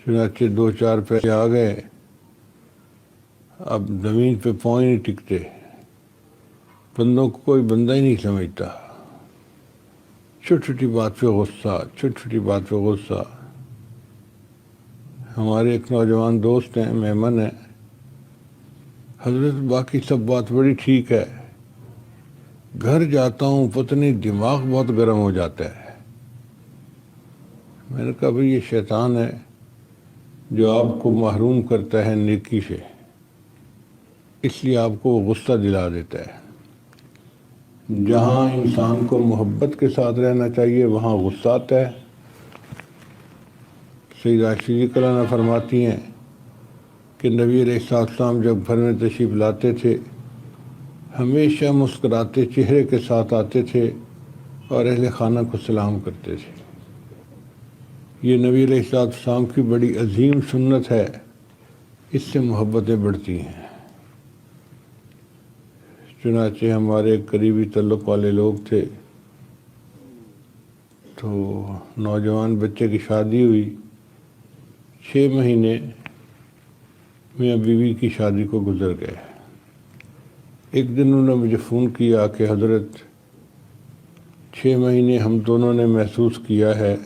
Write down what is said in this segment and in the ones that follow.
چنانچہ 2-4 پیسے آ گئے، اب زمین پہ پاؤں ہی نہیں ٹکتے، بندوں کو کوئی بندہ ہی نہیں سمجھتا، چھوٹی چھوٹی بات پہ غصہ، چھوٹی چھوٹی بات پہ غصہ۔ ہمارے ایک نوجوان دوست ہیں، میمن ہیں، حضرت باقی سب بات بڑی ٹھیک ہے، گھر جاتا ہوں پتہ نہیں دماغ بہت گرم ہو جاتا ہے۔ میں نے کہا بھئی یہ شیطان ہے جو آپ کو محروم کرتا ہے نیکی سے، اس لیے آپ کو وہ غصہ دلا دیتا ہے۔ جہاں انسان کو محبت کے ساتھ رہنا چاہیے وہاں غصہ آتا ہے۔ سیدہ عائشہ کلانہ فرماتی ہیں کہ نبی علیہ السلام جب گھر میں تشریف لاتے تھے ہمیشہ مسکراتے چہرے کے ساتھ آتے تھے اور اہل خانہ کو سلام کرتے تھے۔ یہ نبی علیہ السلام کی بڑی عظیم سنت ہے، اس سے محبتیں بڑھتی ہیں۔ چنانچہ ہمارے قریبی تعلق والے لوگ تھے، تو نوجوان بچے کی شادی ہوئی، 6 مہینے میاں بیوی کی شادی کو گزر گئے۔ ایک دن انہوں نے مجھے فون کیا کہ حضرت 6 مہینے ہم دونوں نے محسوس کیا ہے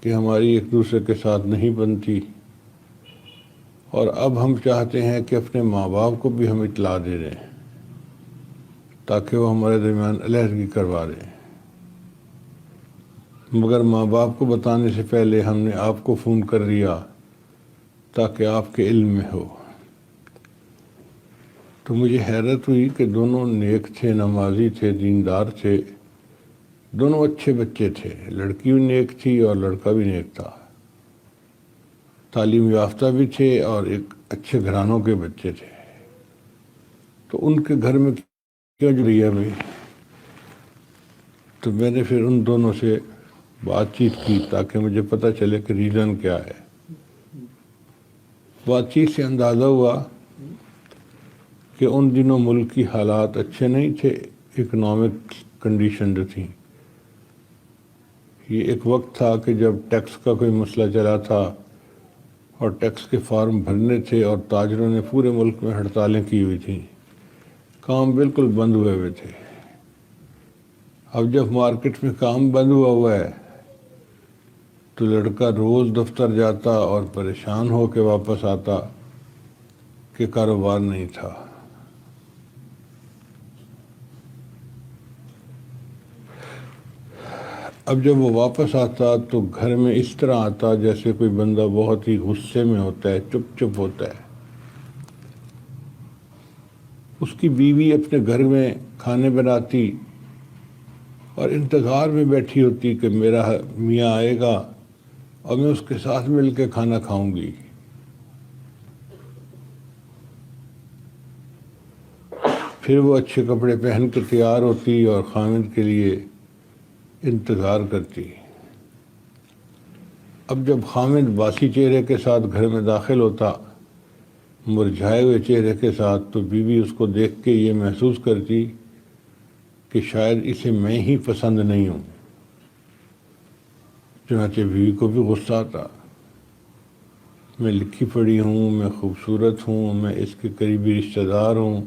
کہ ہماری ایک دوسرے کے ساتھ نہیں بنتی، اور اب ہم چاہتے ہیں کہ اپنے ماں باپ کو بھی ہم اطلاع دے دیں تاکہ وہ ہمارے درمیان علیحدگی کروا دیں، مگر ماں باپ کو بتانے سے پہلے ہم نے آپ کو فون کر دیا تاکہ آپ کے علم میں ہو۔ تو مجھے حیرت ہوئی کہ دونوں نیک تھے، نمازی تھے، دیندار تھے، دونوں اچھے بچے تھے، لڑکی بھی نیک تھی اور لڑکا بھی نیک تھا، تعلیم یافتہ بھی تھے اور ایک اچھے گھرانوں کے بچے تھے، تو ان کے گھر میں کیوں جو رہی ہے بھائی؟ تو میں نے پھر ان دونوں سے بات چیت کی تاکہ مجھے پتہ چلے کہ ریزن کیا ہے۔ بات چیت سے اندازہ ہوا کہ ان دنوں ملک کی حالات اچھے نہیں تھے، اکنامک کنڈیشن جو تھیں۔ یہ ایک وقت تھا کہ جب ٹیکس کا کوئی مسئلہ چلا تھا اور ٹیکس کے فارم بھرنے تھے اور تاجروں نے پورے ملک میں ہڑتالیں کی ہوئی تھیں، کام بالکل بند ہوئے ہوئے تھے۔ اب جب مارکیٹ میں کام بند ہوا ہے تو لڑکا روز دفتر جاتا اور پریشان ہو کے واپس آتا کہ کاروبار نہیں تھا۔ اب جب وہ واپس آتا تو گھر میں اس طرح آتا جیسے کوئی بندہ بہت ہی غصے میں ہوتا ہے، چپ چپ ہوتا ہے۔ اس کی بیوی اپنے گھر میں کھانے بناتی اور انتظار میں بیٹھی ہوتی کہ میرا میاں آئے گا اور میں اس کے ساتھ مل کے کھانا کھاؤں گی۔ پھر وہ اچھے کپڑے پہن کے تیار ہوتی اور خامد کے لیے انتظار کرتی۔ اب جب خامد باسی چہرے کے ساتھ گھر میں داخل ہوتا، مرجھائے ہوئے چہرے کے ساتھ، تو بیوی اس کو دیکھ کے یہ محسوس کرتی کہ شاید اسے میں ہی پسند نہیں ہوں۔ چنانچہ بیوی کو بھی غصہ آتا، میں لکھی پڑھی ہوں، میں خوبصورت ہوں، میں اس کے قریبی رشتہ دار ہوں،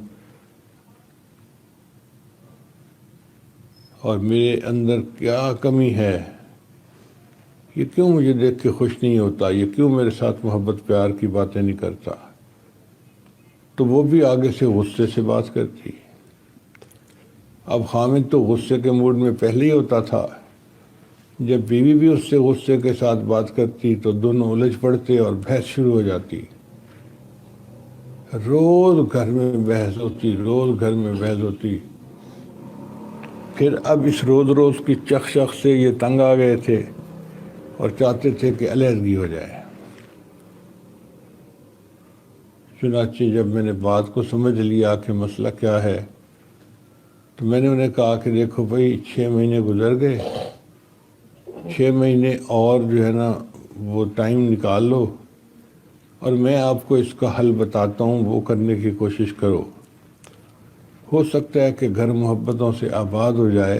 اور میرے اندر کیا کمی ہے، یہ کیوں مجھے دیکھ کے خوش نہیں ہوتا، یہ کیوں میرے ساتھ محبت پیار کی باتیں نہیں کرتا۔ تو وہ بھی آگے سے غصے سے بات کرتی۔ اب خامد تو غصے کے موڈ میں پہلے ہی ہوتا تھا، جب بیوی بھی اس سے غصے کے ساتھ بات کرتی تو دونوں الجھ پڑتے اور بحث شروع ہو جاتی۔ روز گھر میں بحث ہوتی، روز گھر میں بحث ہوتی۔ پھر اب اس روز روز کی چخ سے یہ تنگ آ گئے تھے اور چاہتے تھے کہ علیحدگی ہو جائے۔ چنانچہ جب میں نے بات کو سمجھ لیا کہ مسئلہ کیا ہے تو میں نے انہیں کہا کہ دیکھو بھائی 6 مہینے گزر گئے، 6 مہینے اور جو ہے نا وہ ٹائم نکال لو اور میں آپ کو اس کا حل بتاتا ہوں، وہ کرنے کی کوشش کرو، ہو سکتا ہے کہ گھر محبتوں سے آباد ہو جائے،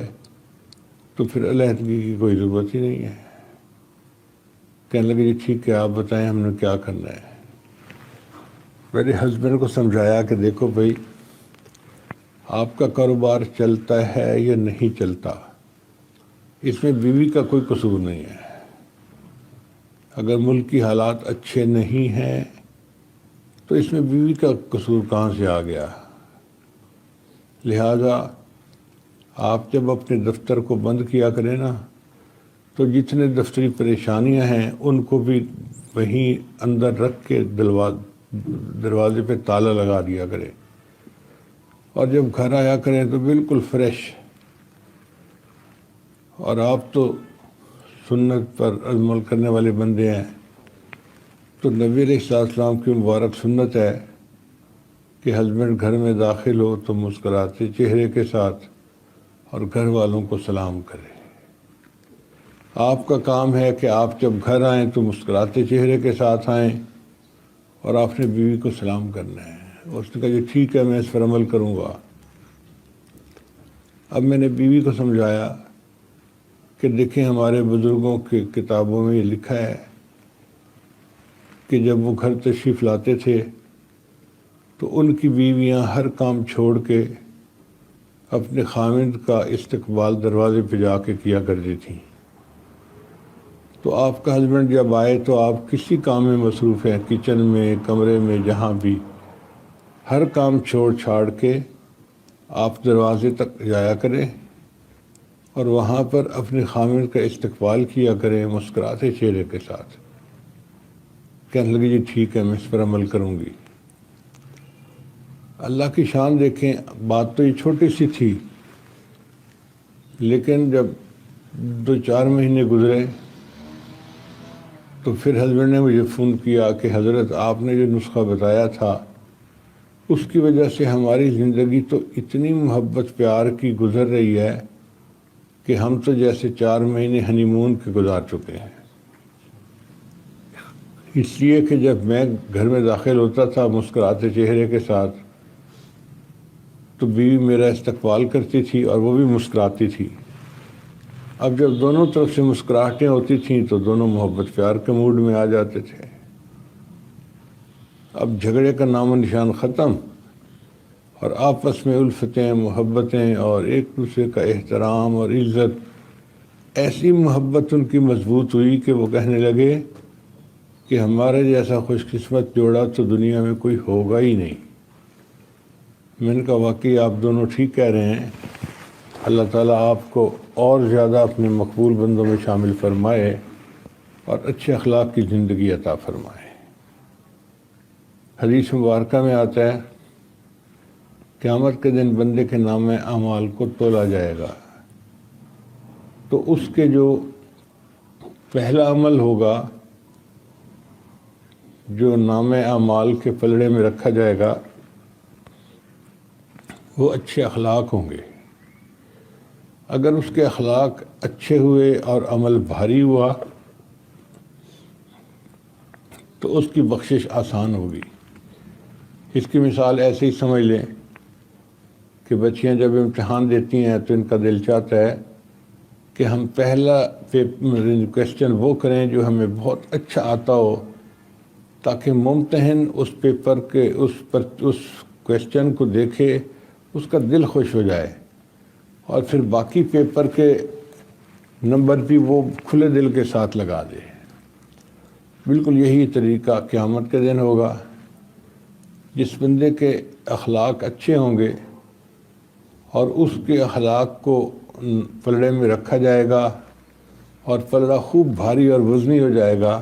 تو پھر علیحدگی کی کوئی ضرورت ہی نہیں ہے۔ کہنے لگے جی ٹھیک ہے آپ بتائیں ہم نے کیا کرنا ہے۔ میرے ہسبینڈ کو سمجھایا کہ دیکھو بھائی آپ کا کاروبار چلتا ہے یا نہیں چلتا، اس میں بیوی کا کوئی قصور نہیں ہے۔ اگر ملک کی حالات اچھے نہیں ہیں تو اس میں بیوی کا قصور کہاں سے آ گیا؟ لہذا آپ جب اپنے دفتر کو بند کیا کریں نا تو جتنے دفتری پریشانیاں ہیں ان کو بھی وہیں اندر رکھ کے دروازے پہ تالا لگا دیا کرے، اور جب گھر آیا کریں تو بالکل فریش۔ اور آپ تو سنت پر عمل کرنے والے بندے ہیں، تو نبی علیہ السلام کی مبارک سنت ہے کہ ہسبینڈ گھر میں داخل ہو تو مسکراتے چہرے کے ساتھ اور گھر والوں کو سلام کرے۔ آپ کا کام ہے کہ آپ جب گھر آئیں تو مسکراتے چہرے کے ساتھ آئیں اور آپ نے بیوی کو سلام کرنا ہے۔ اس نے کہا جی ٹھیک ہے میں اس پر عمل کروں گا۔ اب میں نے بیوی کو سمجھایا کہ دیکھیں ہمارے بزرگوں کی کتابوں میں یہ لکھا ہے کہ جب وہ گھر تشریف لاتے تھے تو ان کی بیویاں ہر کام چھوڑ کے اپنے خاوند کا استقبال دروازے پہ جا کے کیا کرتی تھیں۔ تو آپ کا ہسبینڈ جب آئے تو آپ کسی کام میں مصروف ہیں، کچن میں، کمرے میں، جہاں بھی، ہر کام چھوڑ چھاڑ کے آپ دروازے تک جایا کریں اور وہاں پر اپنے خاوند کا استقبال کیا کریں مسکراتے چہرے کے ساتھ۔ کہنے لگے جی ٹھیک ہے میں اس پر عمل کروں گی۔ اللہ کی شان دیکھیں، بات تو یہ چھوٹی سی تھی، لیکن جب 2-4 مہینے گزرے تو پھر ہسبینڈ نے مجھے فون کیا کہ حضرت آپ نے جو نسخہ بتایا تھا اس کی وجہ سے ہماری زندگی تو اتنی محبت پیار کی گزر رہی ہے کہ ہم تو جیسے 4 مہینے ہنی مون کے گزار چکے ہیں۔ اس لیے کہ جب میں گھر میں داخل ہوتا تھا مسکراتے چہرے کے ساتھ تو بیوی میرا استقبال کرتی تھی اور وہ بھی مسکراتی تھی۔ اب جب دونوں طرف سے مسکراہٹیں ہوتی تھیں تو دونوں محبت پیار کے موڈ میں آ جاتے تھے۔ اب جھگڑے کا نام و نشان ختم، اور آپس میں الفتیں، محبتیں اور ایک دوسرے کا احترام اور عزت، ایسی محبت ان کی مضبوط ہوئی کہ وہ کہنے لگے کہ ہمارے جیسا خوش قسمت جوڑا تو دنیا میں کوئی ہوگا ہی نہیں۔ میں نے کہا واقعی آپ دونوں ٹھیک کہہ رہے ہیں، اللہ تعالیٰ آپ کو اور زیادہ اپنے مقبول بندوں میں شامل فرمائے اور اچھے اخلاق کی زندگی عطا فرمائے۔ حدیث مبارکہ میں آتا ہے قیامت کے دن بندے کے نام اعمال کو تولا جائے گا، تو اس کے جو پہلا عمل ہوگا جو نام اعمال کے پلڑے میں رکھا جائے گا وہ اچھے اخلاق ہوں گے۔ اگر اس کے اخلاق اچھے ہوئے اور عمل بھاری ہوا تو اس کی بخشش آسان ہوگی۔ اس کی مثال ایسے ہی سمجھ لیں کہ بچیاں جب امتحان دیتی ہیں تو ان کا دل چاہتا ہے کہ ہم پہلا کویسچن وہ کریں جو ہمیں بہت اچھا آتا ہو، تاکہ ممتحن اس پیپر کے اس کویسچن کو دیکھے، اس کا دل خوش ہو جائے، اور پھر باقی پیپر کے نمبر بھی وہ کھلے دل کے ساتھ لگا دے۔ بالکل یہی طریقہ قیامت کے دن ہوگا۔ جس بندے کے اخلاق اچھے ہوں گے اور اس کے اخلاق کو پلڑے میں رکھا جائے گا اور پلڑا خوب بھاری اور وزنی ہو جائے گا،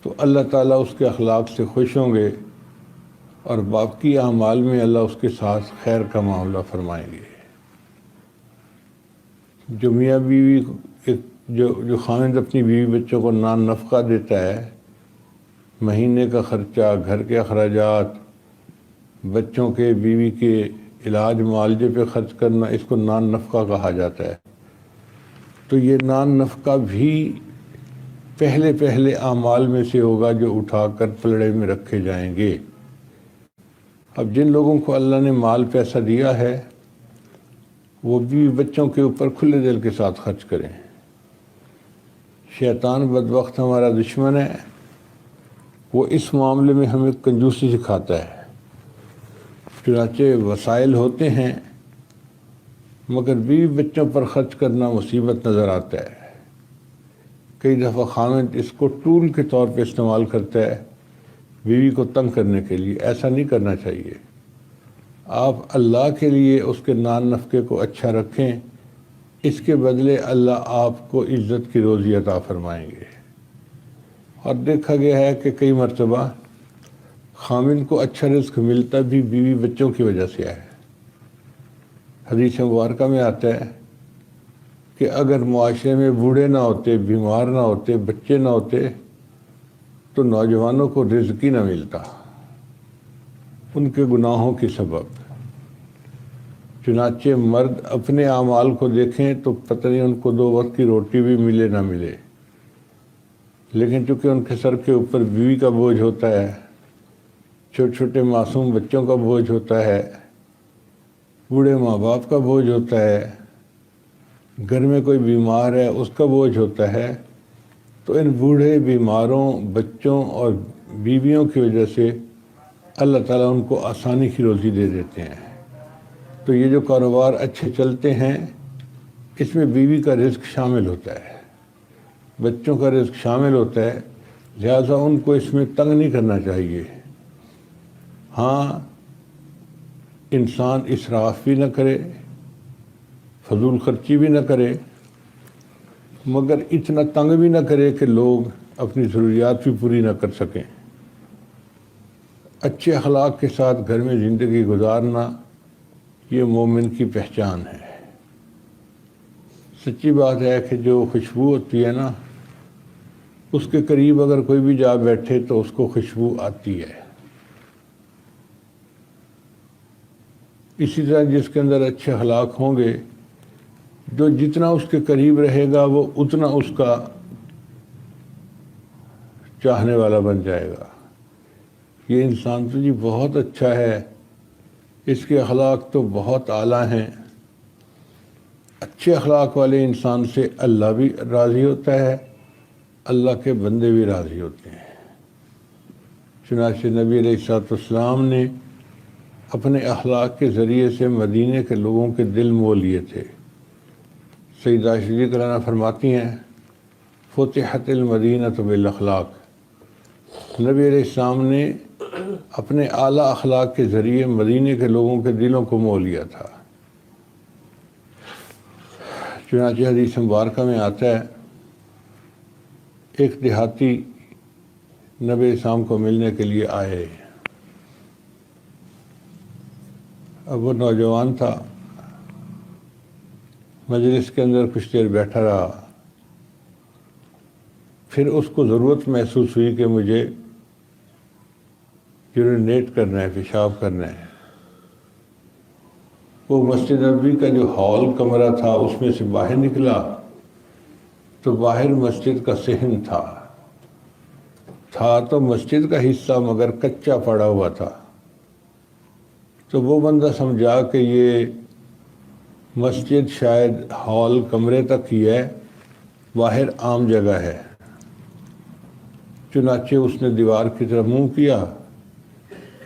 تو اللہ تعالیٰ اس کے اخلاق سے خوش ہوں گے اور باقی اعمال میں اللہ اس کے ساتھ خیر کا معاملہ فرمائیں گے۔ جو میاں بیوی جو خاوند اپنی بیوی بچوں کو نان نفقہ دیتا ہے، مہینے کا خرچہ، گھر کے اخراجات، بچوں کے، بیوی کے علاج معالجے پہ خرچ کرنا، اس کو نان نفقہ کہا جاتا ہے۔ تو یہ نان نفقہ بھی پہلے اعمال میں سے ہوگا جو اٹھا کر پلڑے میں رکھے جائیں گے۔ اب جن لوگوں کو اللہ نے مال پیسہ دیا ہے وہ بھی بچوں کے اوپر کھلے دل کے ساتھ خرچ کریں۔ شیطان بدبخت ہمارا دشمن ہے، وہ اس معاملے میں ہمیں کنجوسی سکھاتا ہے۔ چنانچہ وسائل ہوتے ہیں مگر بیوی بچوں پر خرچ کرنا مصیبت نظر آتا ہے۔ کئی دفعہ خاوند اس کو ٹول کے طور پہ استعمال کرتا ہے بیوی کو تنگ کرنے کے لیے۔ ایسا نہیں کرنا چاہیے۔ آپ اللہ کے لیے اس کے نان نفقے کو اچھا رکھیں، اس کے بدلے اللہ آپ کو عزت کی روزی عطا فرمائیں گے۔ اور دیکھا گیا ہے کہ کئی مرتبہ خاوند کو اچھا رزق ملتا بھی بیوی بچوں کی وجہ سے ہے۔ حدیث مبارکہ میں آتا ہے کہ اگر معاشرے میں بوڑھے نہ ہوتے، بیمار نہ ہوتے، بچے نہ ہوتے تو نوجوانوں کو رزق ہی نہ ملتا، ان کے گناہوں کی سبب۔ چنانچہ مرد اپنے اعمال کو دیکھیں تو پتہ نہیں ان کو 2 وقت کی روٹی بھی ملے نہ ملے، لیکن چونکہ ان کے سر کے اوپر بیوی کا بوجھ ہوتا ہے، چھوٹے چھوٹے معصوم بچوں کا بوجھ ہوتا ہے، بوڑھے ماں باپ کا بوجھ ہوتا ہے، گھر میں کوئی بیمار ہے اس کا بوجھ ہوتا ہے، تو ان بوڑھے، بیماروں، بچوں اور بیویوں کی وجہ سے اللہ تعالیٰ ان کو آسانی کی روزی دے دیتے ہیں۔ تو یہ جو کاروبار اچھے چلتے ہیں اس میں بیوی کا رزق شامل ہوتا ہے، بچوں کا رزق شامل ہوتا ہے، لہٰذا ان کو اس میں تنگ نہیں کرنا چاہیے۔ ہاں، انسان اسراف بھی نہ کرے، فضول خرچی بھی نہ کرے، مگر اتنا تنگ بھی نہ کرے کہ لوگ اپنی ضروریات بھی پوری نہ کر سکیں۔ اچھے اخلاق کے ساتھ گھر میں زندگی گزارنا یہ مومن کی پہچان ہے۔ سچی بات ہے کہ جو خوشبو ہوتی ہے نا، اس کے قریب اگر کوئی بھی جا بیٹھے تو اس کو خوشبو آتی ہے۔ اسی طرح جس کے اندر اچھے اخلاق ہوں گے، جو جتنا اس کے قریب رہے گا وہ اتنا اس کا چاہنے والا بن جائے گا۔ یہ انسان تو جی بہت اچھا ہے، اس کے اخلاق تو بہت اعلیٰ ہیں۔ اچھے اخلاق والے انسان سے اللہ بھی راضی ہوتا ہے، اللہ کے بندے بھی راضی ہوتے ہیں۔ چنانچہ نبی علیہ السلام نے اپنے اخلاق کے ذریعے سے مدینے کے لوگوں کے دل مو لیے تھے۔ سیدہ عائشہ رضی اللہ عنہا فرماتی ہیں، فتحت المدینۃ بالاخلاق۔ نبی علیہ السلام نے اپنے اعلیٰ اخلاق کے ذریعے مدینے کے لوگوں کے دلوں کو مو لیا تھا۔ چنانچہ حدیث مبارکہ میں آتا ہے، ایک دیہاتی نبی علیہ السلام کو ملنے کے لیے آئے۔ اب وہ نوجوان تھا، مجلس کے اندر کچھ دیر بیٹھا رہا، پھر اس کو ضرورت محسوس ہوئی کہ مجھے یورینیٹ کرنا ہے، پیشاب کرنا ہے۔ وہ مسجد نبوی کا جو ہال کمرہ تھا اس میں سے باہر نکلا تو باہر مسجد کا صحن تھا تو مسجد کا حصہ مگر کچا پڑا ہوا تھا۔ تو وہ بندہ سمجھا کہ یہ مسجد شاید ہال کمرے تک ہی ہے، باہر عام جگہ ہے۔ چنانچہ اس نے دیوار کی طرف منہ کیا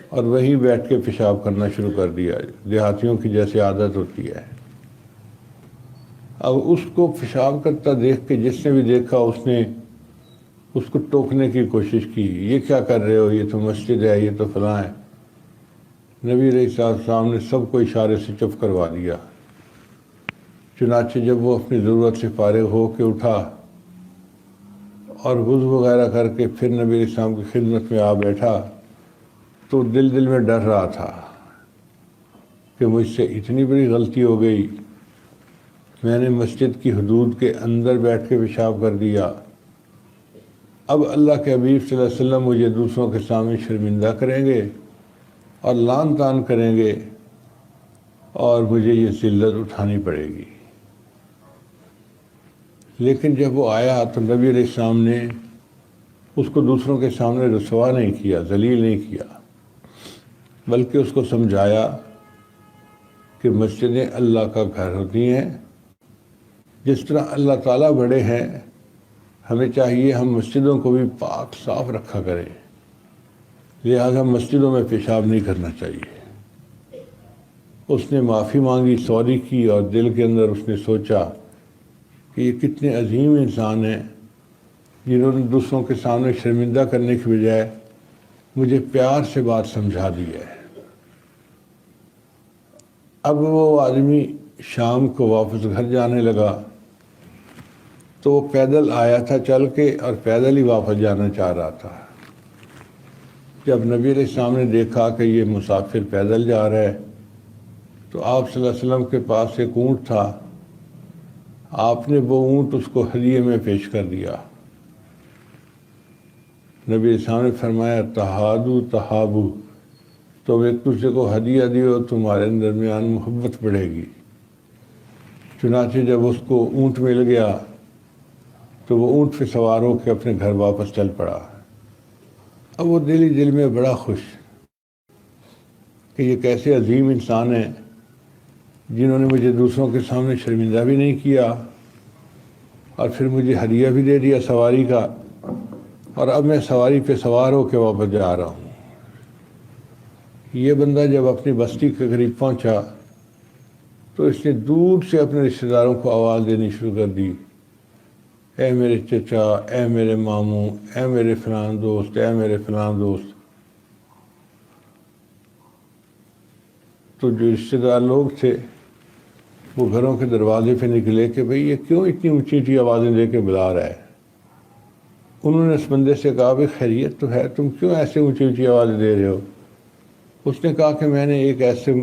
اور وہیں بیٹھ کے پیشاب کرنا شروع کر دیا، دیہاتیوں کی جیسے عادت ہوتی ہے۔ اب اس کو پیشاب کرتا دیکھ کے جس نے بھی دیکھا اس نے اس کو ٹوکنے کی کوشش کی، یہ کیا کر رہے ہو، یہ تو مسجد ہے، یہ تو فلاں ہے۔ نبی علیہ السلام نے سب کو اشارے سے چپ کروا دیا۔ چنانچہ جب وہ اپنی ضرورت سے فارغ ہو کے اٹھا اور وضو وغیرہ کر کے پھر نبی علیہ السلام کی خدمت میں آ بیٹھا تو دل میں ڈر رہا تھا کہ مجھ سے اتنی بڑی غلطی ہو گئی، میں نے مسجد کی حدود کے اندر بیٹھ کے پیشاب کر دیا، اب اللہ کے حبیب صلی اللہ علیہ وسلم مجھے دوسروں کے سامنے شرمندہ کریں گے اور لعن طعن کریں گے اور مجھے یہ ذلت اٹھانی پڑے گی۔ لیکن جب وہ آیا تو نبی علیہ السلام نے اس کو دوسروں کے سامنے رسوا نہیں کیا، ذلیل نہیں کیا، بلکہ اس کو سمجھایا کہ مسجدیں اللہ کا گھر ہوتی ہیں، جس طرح اللہ تعالیٰ بڑے ہیں ہمیں چاہیے ہم مسجدوں کو بھی پاک صاف رکھا کریں، لہذا مسجدوں میں پیشاب نہیں کرنا چاہیے۔ اس نے معافی مانگی، سوری کی، اور دل کے اندر اس نے سوچا کہ یہ کتنے عظیم انسان ہیں جنہوں نے دوسروں کے سامنے شرمندہ کرنے کی بجائے مجھے پیار سے بات سمجھا دی ہے۔ اب وہ آدمی شام کو واپس گھر جانے لگا تو وہ پیدل آیا تھا چل کے، اور پیدل ہی واپس جانا چاہ رہا تھا۔ جب نبی علیہ السلام نے دیکھا کہ یہ مسافر پیدل جا رہا ہے تو آپ صلی اللہ علیہ وسلم کے پاس ایک اونٹ تھا، آپ نے وہ اونٹ اس کو ہدیے میں پیش کر دیا۔ نبی علیہ السلام نے فرمایا تہادو تہابو، تم ایک دوسرے کو ہدیہ دیو، تمہارے درمیان محبت بڑھے گی۔ چنانچہ جب اس کو اونٹ مل گیا تو وہ اونٹ پہ سوار ہو کے اپنے گھر واپس چل پڑا۔ اب وہ دل ہی دل میں بڑا خوش کہ یہ کیسے عظیم انسان ہیں جنہوں نے مجھے دوسروں کے سامنے شرمندہ بھی نہیں کیا اور پھر مجھے ہدیہ بھی دے دیا سواری کا، اور اب میں سواری پہ سوار ہو کے واپس جا رہا ہوں۔ یہ بندہ جب اپنی بستی کے قریب پہنچا تو اس نے دور سے اپنے رشتہ داروں کو آواز دینی شروع کر دی، اے میرے چچا، اے میرے ماموں، اے میرے فلان دوست، اے میرے فلان دوست۔ تو جو رشتہ دار لوگ تھے وہ گھروں کے دروازے پہ نکلے کہ بھئی یہ کیوں اتنی اونچی اونچی آوازیں دے کے بلا رہا ہے۔ انہوں نے اس بندے سے کہا بھئی خیریت تو ہے، تم کیوں ایسے اونچی اونچی آوازیں دے رہے ہو؟ اس نے کہا کہ میں نے ایک ایسے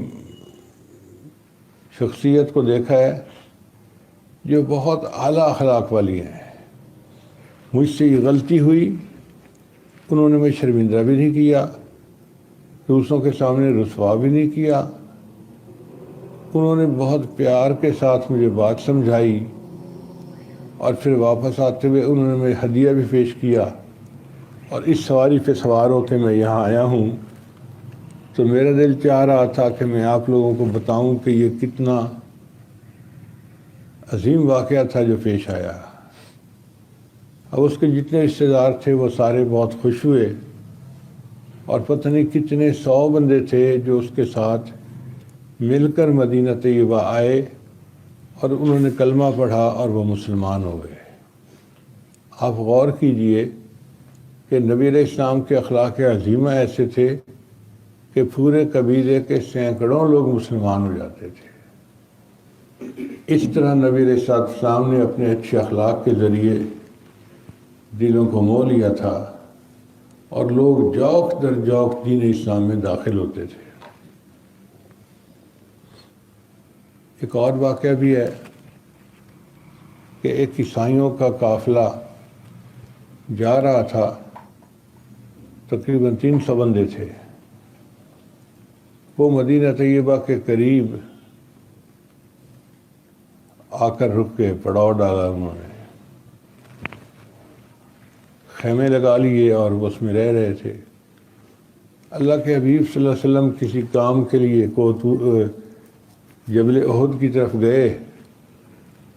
شخصیت کو دیکھا ہے جو بہت اعلیٰ اخلاق والی ہیں، مجھ سے یہ غلطی ہوئی، انہوں نے مجھے شرمندہ بھی نہیں کیا، دوسروں کے سامنے رسوا بھی نہیں کیا، انہوں نے بہت پیار کے ساتھ مجھے بات سمجھائی، اور پھر واپس آتے ہوئے انہوں نے مجھے ہدیہ بھی پیش کیا، اور اس سواری پہ سوار ہو کے میں یہاں آیا ہوں تو میرا دل چاہ رہا تھا کہ میں آپ لوگوں کو بتاؤں کہ یہ کتنا عظیم واقعہ تھا جو پیش آیا۔ اب اس کے جتنے رشتہ دار تھے وہ سارے بہت خوش ہوئے، اور پتہ نہیں کتنے 100 بندے تھے جو اس کے ساتھ مل کر مدینہ طیبہ آئے، اور انہوں نے کلمہ پڑھا اور وہ مسلمان ہو گئے۔ آپ غور کیجئے کہ نبی علیہ السلام کے اخلاق عظیمہ ایسے تھے کہ پورے قبیلے کے سینکڑوں لوگ مسلمان ہو جاتے تھے۔ اس طرح نبی علیہ السلام نے اپنے اچھے اخلاق کے ذریعے دلوں کو مو لیا تھا، اور لوگ جوق در جوق دین اسلام میں داخل ہوتے تھے۔ ایک اور واقعہ بھی ہے کہ ایک عیسائیوں کا قافلہ جا رہا تھا، تقریباً 300 بندے تھے۔ وہ مدینہ طیبہ کے قریب آ کر رک کے پڑاؤ ڈالا، انہوں نے خیمے لگا لیے اور اس میں رہ رہے تھے۔ اللہ کے حبیب صلی اللہ علیہ وسلم کسی کام کے لیے جبل احد کی طرف گئے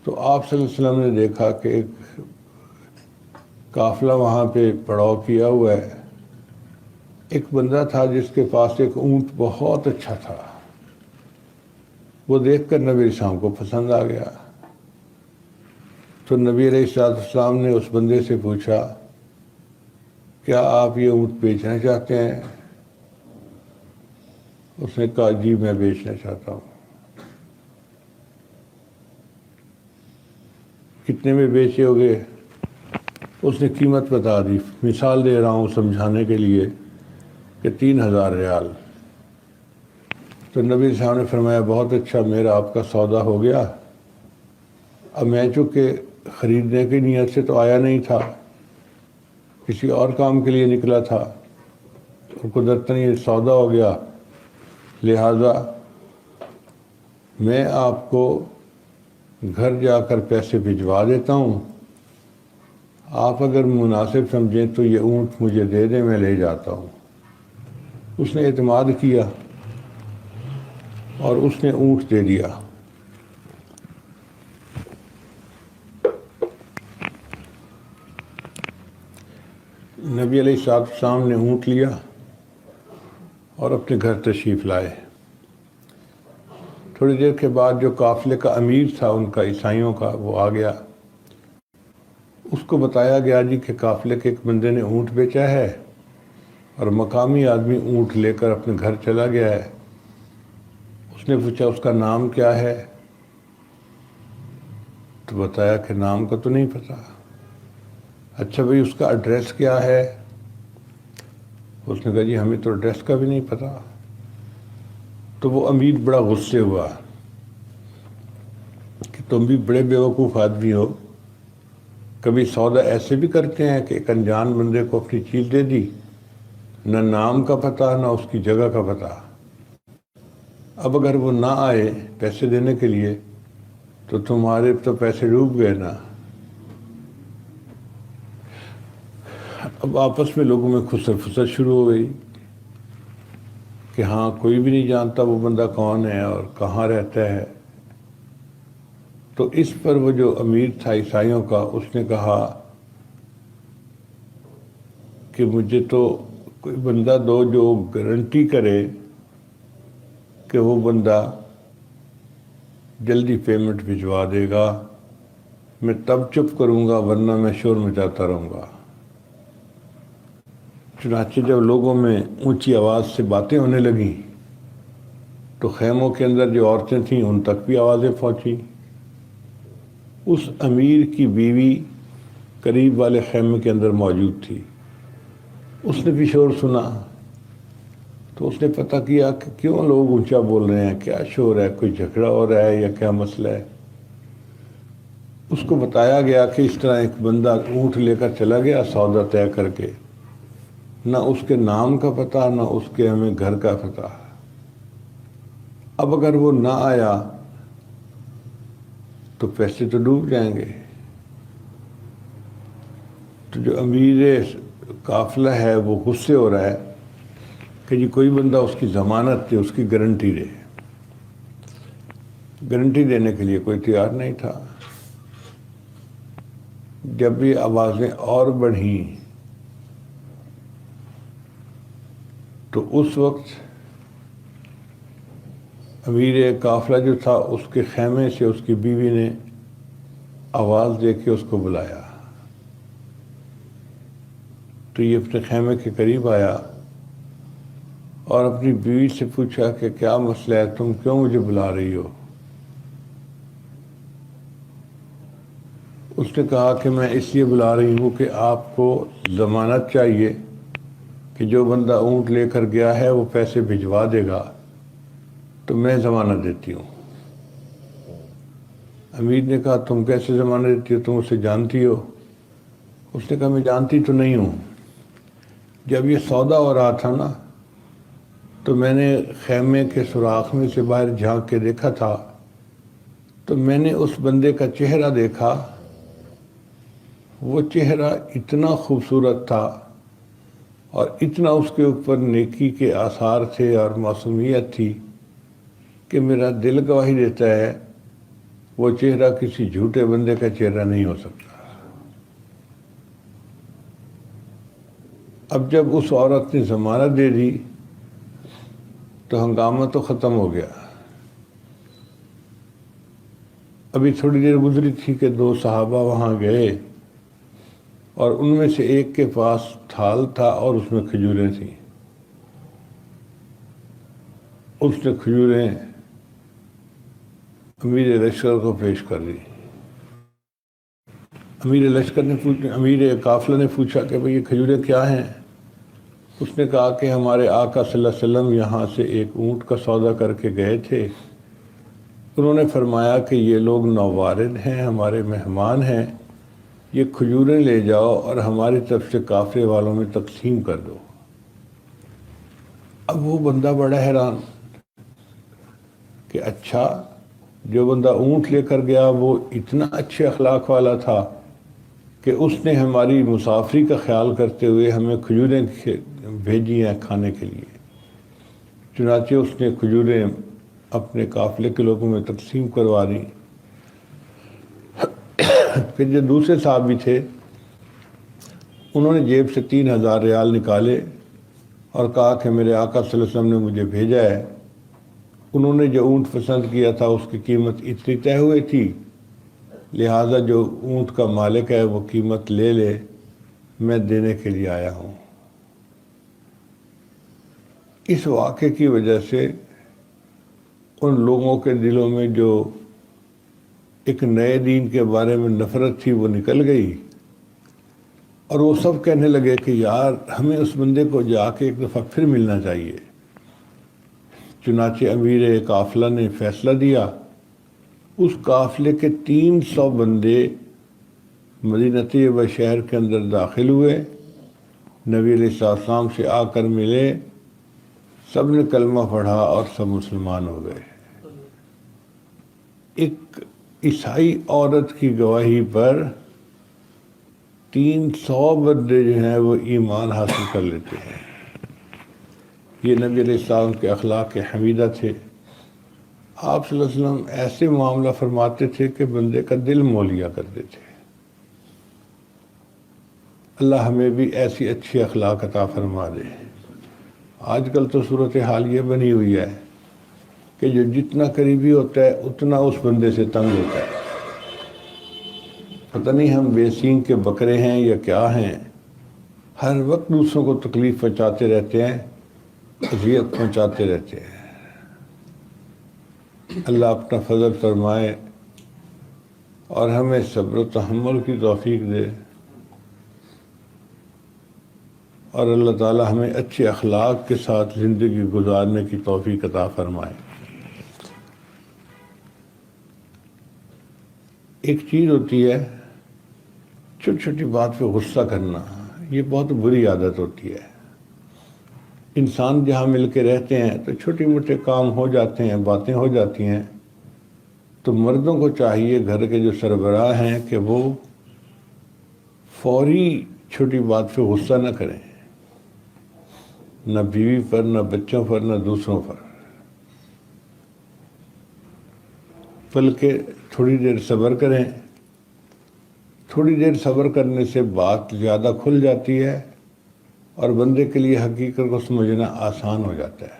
تو آپ صلی اللہ علیہ وسلم نے دیکھا کہ ایک قافلہ وہاں پہ پڑاؤ کیا ہوا ہے۔ ایک بندہ تھا جس کے پاس ایک اونٹ بہت اچھا تھا، وہ دیکھ کر نبی علیہ السلام کو پسند آ گیا۔ تو نبی علیہ السلام نے اس بندے سے پوچھا کیا آپ یہ اونٹ بیچنا چاہتے ہیں؟ اس نے کہا جی میں بیچنا چاہتا ہوں۔ کتنے میں بیچے ہوگے؟ اس نے قیمت بتا دی۔ مثال دے رہا ہوں سمجھانے کے لیے کہ 3000 ریال۔ تو نبی علیہ السلام نے فرمایا بہت اچھا، میرا آپ کا سودا ہو گیا۔ اب میں چونکہ خریدنے کی نیت سے تو آیا نہیں تھا، کسی اور کام کے لیے نکلا تھا، تو قدرتاً یہ سودا ہو گیا، لہذا میں آپ کو گھر جا کر پیسے بھجوا دیتا ہوں، آپ اگر مناسب سمجھیں تو یہ اونٹ مجھے دے دیں، میں لے جاتا ہوں۔ اس نے اعتماد کیا اور اس نے اونٹ دے دیا۔ نبی علیہ السلام نے اونٹ لیا اور اپنے گھر تشریف لائے۔ تھوڑی دیر کے بعد جو قافلے کا امیر تھا ان کا، عیسائیوں کا، وہ آ گیا۔ اس کو بتایا گیا جی کہ قافلے کے ایک بندے نے اونٹ بیچا ہے اور مقامی آدمی اونٹ لے کر اپنے گھر چلا گیا ہے۔ اس نے پوچھا اس کا نام کیا ہے؟ تو بتایا کہ نام کا تو نہیں پتہ۔ اچھا بھئی اس کا ایڈریس کیا ہے؟ اس نے کہا جی ہمیں تو ایڈریس کا بھی نہیں پتہ۔ تو وہ امیر بڑا غصے ہوا کہ تم بھی بڑے بیوقوف آدمی ہو، کبھی سودا ایسے بھی کرتے ہیں کہ ایک انجان بندے کو اپنی چیز دے دی، نہ نام کا پتہ نہ اس کی جگہ کا پتہ۔ اب اگر وہ نہ آئے پیسے دینے کے لیے تو تمہارے تو پیسے ڈوب گئے نا۔ اب آپس میں لوگوں میں خسر فسر شروع ہو گئی کہ ہاں کوئی بھی نہیں جانتا وہ بندہ کون ہے اور کہاں رہتا ہے۔ تو اس پر وہ جو امیر تھا عیسائیوں کا، اس نے کہا کہ مجھے تو کوئی بندہ دو جو گارنٹی کرے کہ وہ بندہ جلدی پیمنٹ بھجوا دے گا، میں تب چپ کروں گا ورنہ میں شور مچاتا رہوں گا۔ چنانچہ جب لوگوں میں اونچی آواز سے باتیں ہونے لگیں تو خیموں کے اندر جو عورتیں تھیں ان تک بھی آوازیں پہنچی۔ اس امیر کی بیوی قریب والے خیمے کے اندر موجود تھی، اس نے بھی شور سنا تو اس نے پتہ کیا کہ کیوں لوگ اونچا بول رہے ہیں، کیا شور ہے، کوئی جھگڑا ہو رہا ہے یا کیا مسئلہ ہے۔ اس کو بتایا گیا کہ اس طرح ایک بندہ اونٹ لے کر چلا گیا سودا طے کر کے، نہ اس کے نام کا پتہ نہ اس کے ہمیں گھر کا پتہ۔ اب اگر وہ نہ آیا تو پیسے تو ڈوب جائیں گے۔ تو جو امیر قافلہ ہے وہ غصے ہو رہا ہے کہ جی کوئی بندہ اس کی ضمانت دے، اس کی گارنٹی دے۔ گارنٹی دینے کے لیے کوئی تیار نہیں تھا۔ جب یہ آوازیں اور بڑھیں تو اس وقت امیر قافلہ جو تھا اس کے خیمے سے اس کی بیوی نے آواز دے کے اس کو بلایا۔ تو یہ اپنے خیمے کے قریب آیا اور اپنی بیوی سے پوچھا کہ کیا مسئلہ ہے، تم کیوں مجھے بلا رہی ہو؟ اس نے کہا کہ میں اس لیے بلا رہی ہوں کہ آپ کو ضمانت چاہیے کہ جو بندہ اونٹ لے کر گیا ہے وہ پیسے بھجوا دے گا، تو میں ضمانت دیتی ہوں۔ امیر نے کہا تم کیسے ضمانت دیتی ہو، تم اسے جانتی ہو؟ اس نے کہا میں جانتی تو نہیں ہوں، جب یہ سودا ہو رہا تھا نا تو میں نے خیمے کے سوراخ میں سے باہر جھانک کے دیکھا تھا، تو میں نے اس بندے کا چہرہ دیکھا، وہ چہرہ اتنا خوبصورت تھا اور اتنا اس کے اوپر نیکی کے آثار تھے اور معصومیت تھی کہ میرا دل گواہی دیتا ہے وہ چہرہ کسی جھوٹے بندے کا چہرہ نہیں ہو سکتا۔ اب جب اس عورت نے ضمانت دے دی تو ہنگامہ تو ختم ہو گیا۔ ابھی تھوڑی دیر گزری تھی کہ دو صحابہ وہاں گئے اور ان میں سے ایک کے پاس تھال تھا اور اس میں کھجوریں تھیں۔ اس نے کھجوریں امیر لشکر کو پیش کر دی۔ امیر قافلہ نے پوچھا کہ بھئی یہ کھجوریں کیا ہیں؟ اس نے کہا کہ ہمارے آقا صلی اللہ علیہ وسلم یہاں سے ایک اونٹ کا سودا کر کے گئے تھے، انہوں نے فرمایا کہ یہ لوگ نوارد ہیں، ہمارے مہمان ہیں، یہ کھجوریں لے جاؤ اور ہماری طرف سے قافلے والوں میں تقسیم کر دو۔ اب وہ بندہ بڑا حیران کہ اچھا جو بندہ اونٹ لے کر گیا وہ اتنا اچھے اخلاق والا تھا کہ اس نے ہماری مسافری کا خیال کرتے ہوئے ہمیں کھجوریں بھیجی ہیں کھانے کے لیے۔ چنانچہ اس نے کھجوریں اپنے قافلے کے لوگوں میں تقسیم کروا دی۔ پھر جو دوسرے صحابی تھے انہوں نے جیب سے 3000 ریال نکالے اور کہا کہ میرے آقا صلی اللہ علیہ وسلم نے مجھے بھیجا ہے، انہوں نے جو اونٹ پسند کیا تھا اس کی قیمت اتنی طے ہوئی تھی، لہٰذا جو اونٹ کا مالک ہے وہ قیمت لے لے، میں دینے کے لیے آیا ہوں۔ اس واقعے کی وجہ سے ان لوگوں کے دلوں میں جو ایک نئے دین کے بارے میں نفرت تھی وہ نکل گئی، اور وہ سب کہنے لگے کہ یار ہمیں اس بندے کو جا کے ایک دفعہ پھر ملنا چاہیے۔ چنانچہ امیر قافلہ نے فیصلہ دیا، اس قافلے کے 300 بندے مدینہ طیبہ شہر کے اندر داخل ہوئے، نبی علیہ السلام سے آ کر ملے، سب نے کلمہ پڑھا اور سب مسلمان ہو گئے۔ ایک عیسائی عورت کی گواہی پر 300 بندے جو ہیں وہ ایمان حاصل کر لیتے ہیں۔ یہ نبی علیہ السلام کے اخلاق حمیدہ تھے۔ آپ صلی اللہ علیہ وسلم ایسے معاملہ فرماتے تھے کہ بندے کا دل مول لیا کرتے تھے۔ اللہ ہمیں بھی ایسی اچھی اخلاق عطا فرما دے۔ آج کل تو صورتحال یہ بنی ہوئی ہے کہ جو جتنا قریبی ہوتا ہے اتنا اس بندے سے تنگ ہوتا ہے۔ پتہ نہیں ہم بے سینگ کے بکرے ہیں یا کیا ہیں، ہر وقت دوسروں کو تکلیف پہنچاتے رہتے ہیں، اذیت پہنچاتے رہتے ہیں۔ اللہ اپنا فضل فرمائے اور ہمیں صبر و تحمل کی توفیق دے، اور اللہ تعالی ہمیں اچھے اخلاق کے ساتھ زندگی گزارنے کی توفیق عطا فرمائے۔ ایک چیز ہوتی ہے چھوٹی چھوٹی بات پہ غصہ کرنا، یہ بہت بری عادت ہوتی ہے۔ انسان جہاں مل کے رہتے ہیں تو چھوٹے موٹے کام ہو جاتے ہیں، باتیں ہو جاتی ہیں، تو مردوں کو چاہیے گھر کے جو سربراہ ہیں کہ وہ فوری چھوٹی بات پہ غصہ نہ کریں، نہ بیوی پر، نہ بچوں پر، نہ دوسروں پر، بلکہ تھوڑی دیر صبر کریں۔ تھوڑی دیر صبر کرنے سے بات زیادہ کھل جاتی ہے اور بندے کے لیے حقیقت کو سمجھنا آسان ہو جاتا ہے۔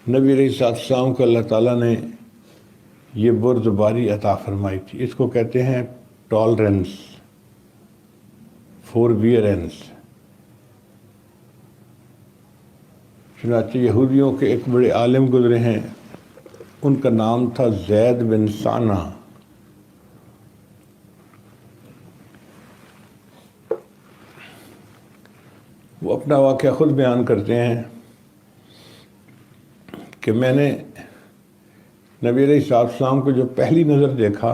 نبی علیہ السلام کو اللہ تعالیٰ نے یہ بردباری عطا فرمائی تھی، اس کو کہتے ہیں ٹالرنس، فوربیئرنس۔ چنانچہ یہودیوں کے ایک بڑے عالم گزرے ہیں، ان کا نام تھا زید بن سانہ۔ وہ اپنا واقعہ خود بیان کرتے ہیں کہ میں نے نبی علیہ السلام کو جو پہلی نظر دیکھا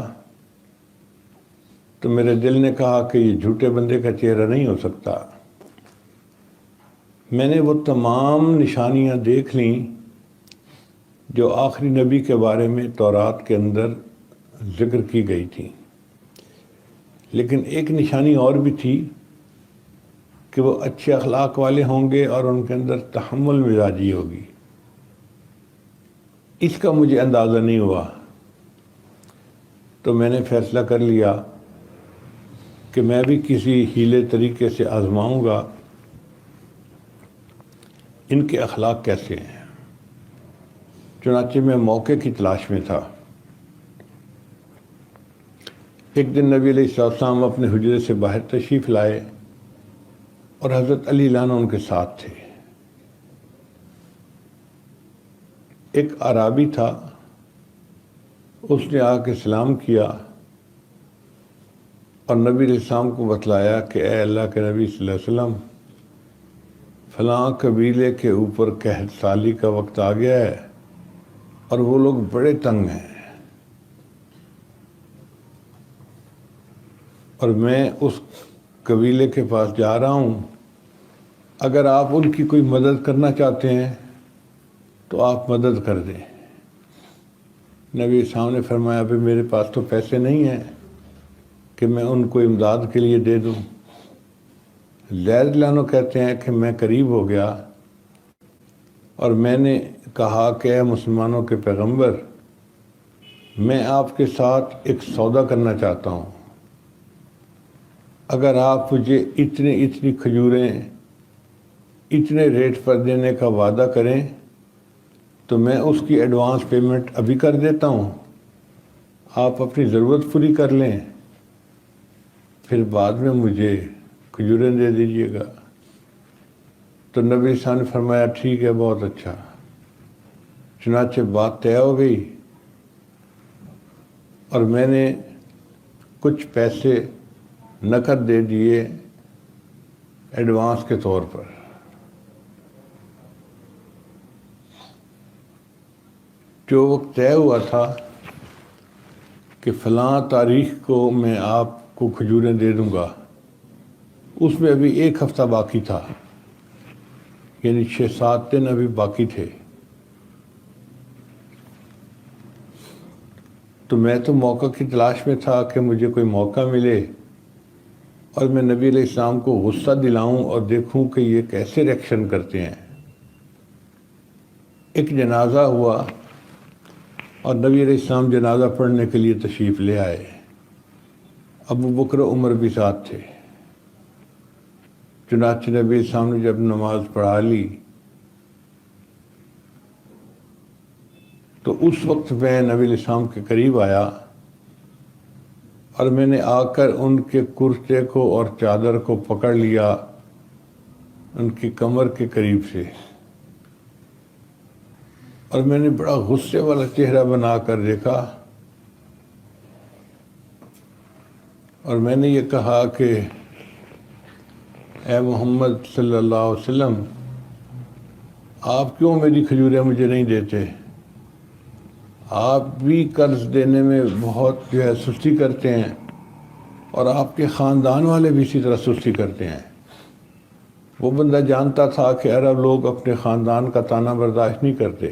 تو میرے دل نے کہا کہ یہ جھوٹے بندے کا چہرہ نہیں ہو سکتا۔ میں نے وہ تمام نشانیاں دیکھ لیں جو آخری نبی کے بارے میں تورات کے اندر ذکر کی گئی تھی، لیکن ایک نشانی اور بھی تھی کہ وہ اچھے اخلاق والے ہوں گے اور ان کے اندر تحمل مزاجی ہوگی۔ اس کا مجھے اندازہ نہیں ہوا، تو میں نے فیصلہ کر لیا کہ میں بھی کسی ہیلے طریقے سے آزماؤں گا ان کے اخلاق کیسے ہیں۔ چنانچہ میں موقع کی تلاش میں تھا۔ ایک دن نبی علیہ السلام اپنے حجرے سے باہر تشریف لائے اور حضرت علی عنہ ان کے ساتھ تھے۔ ایک اعرابی تھا، اس نے آ کے سلام کیا اور نبی علیہ السلام کو بتلایا کہ اے اللہ کے نبی صلی اللہ علیہ وسلم، فلاں قبیلے کے اوپر قحط سالی کا وقت آ گیا ہے اور وہ لوگ بڑے تنگ ہیں، اور میں اس قبیلے کے پاس جا رہا ہوں، اگر آپ ان کی کوئی مدد کرنا چاہتے ہیں تو آپ مدد کر دیں۔ نبی صاحب نے فرمایا ابھی میرے پاس تو پیسے نہیں ہیں کہ میں ان کو امداد کے لیے دے دوں۔ زید لانو کہتے ہیں کہ میں قریب ہو گیا اور میں نے کہا کہ اے مسلمانوں کے پیغمبر، میں آپ کے ساتھ ایک سودا کرنا چاہتا ہوں۔ اگر آپ مجھے اتنی کھجوریں اتنے ریٹ پر دینے کا وعدہ کریں تو میں اس کی ایڈوانس پیمنٹ ابھی کر دیتا ہوں، آپ اپنی ضرورت پوری کر لیں، پھر بعد میں مجھے کھجوریں دے دیجیے گا۔ تو نبی صلی اللہ علیہ وسلم نے فرمایا ٹھیک ہے، بہت اچھا۔ چنانچہ بات طے ہو گئی اور میں نے کچھ پیسے نقد دے دیے ایڈوانس کے طور پر۔ جو وقت طے ہوا تھا کہ فلاں تاریخ کو میں آپ کو کھجوریں دے دوں گا، اس میں ابھی 1 ہفتہ باقی تھا، یعنی 6-7 دن ابھی باقی تھے۔ تو میں تو موقع کی تلاش میں تھا کہ مجھے کوئی موقع ملے اور میں نبی علیہ السلام کو غصہ دلاؤں اور دیکھوں کہ یہ کیسے ریئیکشن کرتے ہیں۔ ایک جنازہ ہوا اور نبی علیہ السلام جنازہ پڑھنے کے لیے تشریف لے آئے، ابو بکر و عمر بھی ساتھ تھے۔ چنانچہ نبی علیہ السلام نے جب نماز پڑھا لی تو اس وقت میں نبی علیہ السلام کے قریب آیا اور میں نے آ کر ان کے کرتے کو اور چادر کو پکڑ لیا ان کی کمر کے قریب سے، اور میں نے بڑا غصے والا چہرہ بنا کر دیکھا اور میں نے یہ کہا کہ اے محمد صلی اللہ علیہ وسلم، آپ کیوں میری کھجوریں مجھے نہیں دیتے؟ آپ بھی قرض دینے میں بہت سستی کرتے ہیں اور آپ کے خاندان والے بھی اسی طرح سستی کرتے ہیں۔ وہ بندہ جانتا تھا کہ عرب لوگ اپنے خاندان کا طعنہ برداشت نہیں کرتے،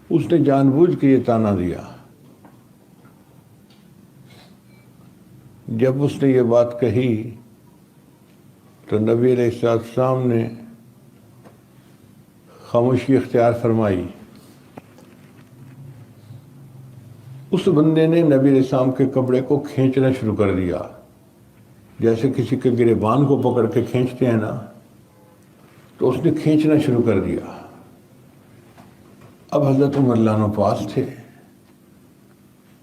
اس نے جان بوجھ کے یہ طعنہ دیا۔ جب اس نے یہ بات کہی تو نبی علیہ السلام نے خاموشی اختیار فرمائی۔ اس بندے نے نبی علیہ السلام کے کپڑے کو کھینچنا شروع کر دیا، جیسے کسی کے گریبان کو پکڑ کے کھینچتے ہیں نا، تو اس نے کھینچنا شروع کر دیا۔ اب حضرت عمر رضی اللہ عنہ پاس تھے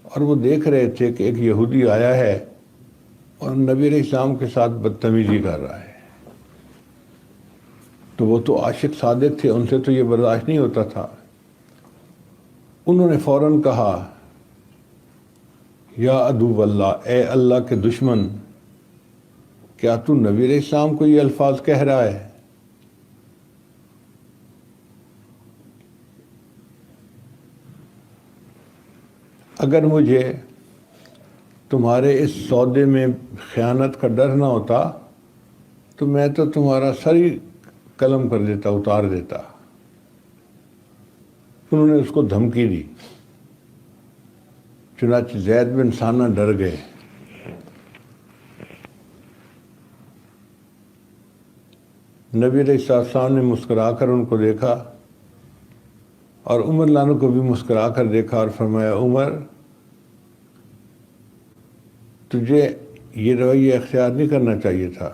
اور وہ دیکھ رہے تھے کہ ایک یہودی آیا ہے اور نبی علیہ السلام کے ساتھ بدتمیزی کر رہا ہے۔ تو وہ تو عاشق صادق تھے، ان سے تو یہ برداشت نہیں ہوتا تھا۔ انہوں نے فوراً کہا یا عدو اللہ، اے اللہ کے دشمن، کیا تو نبی علیہ السلام کو یہ الفاظ کہہ رہا ہے؟ اگر مجھے تمہارے اس سودے میں خیانت کا ڈر نہ ہوتا تو میں تو تمہارا سر ہی قلم کر دیتا، اتار دیتا۔ انہوں نے اس کو دھمکی دی، چنانچہ زید بن ثانہ ڈر گئے۔ نبی علیہ السلام نے مسکرا کر ان کو دیکھا اور عمر رضی اللہ عنہ کو بھی مسکرا کر دیکھا اور فرمایا عمر، تجھے یہ رویہ اختیار نہیں کرنا چاہیے تھا،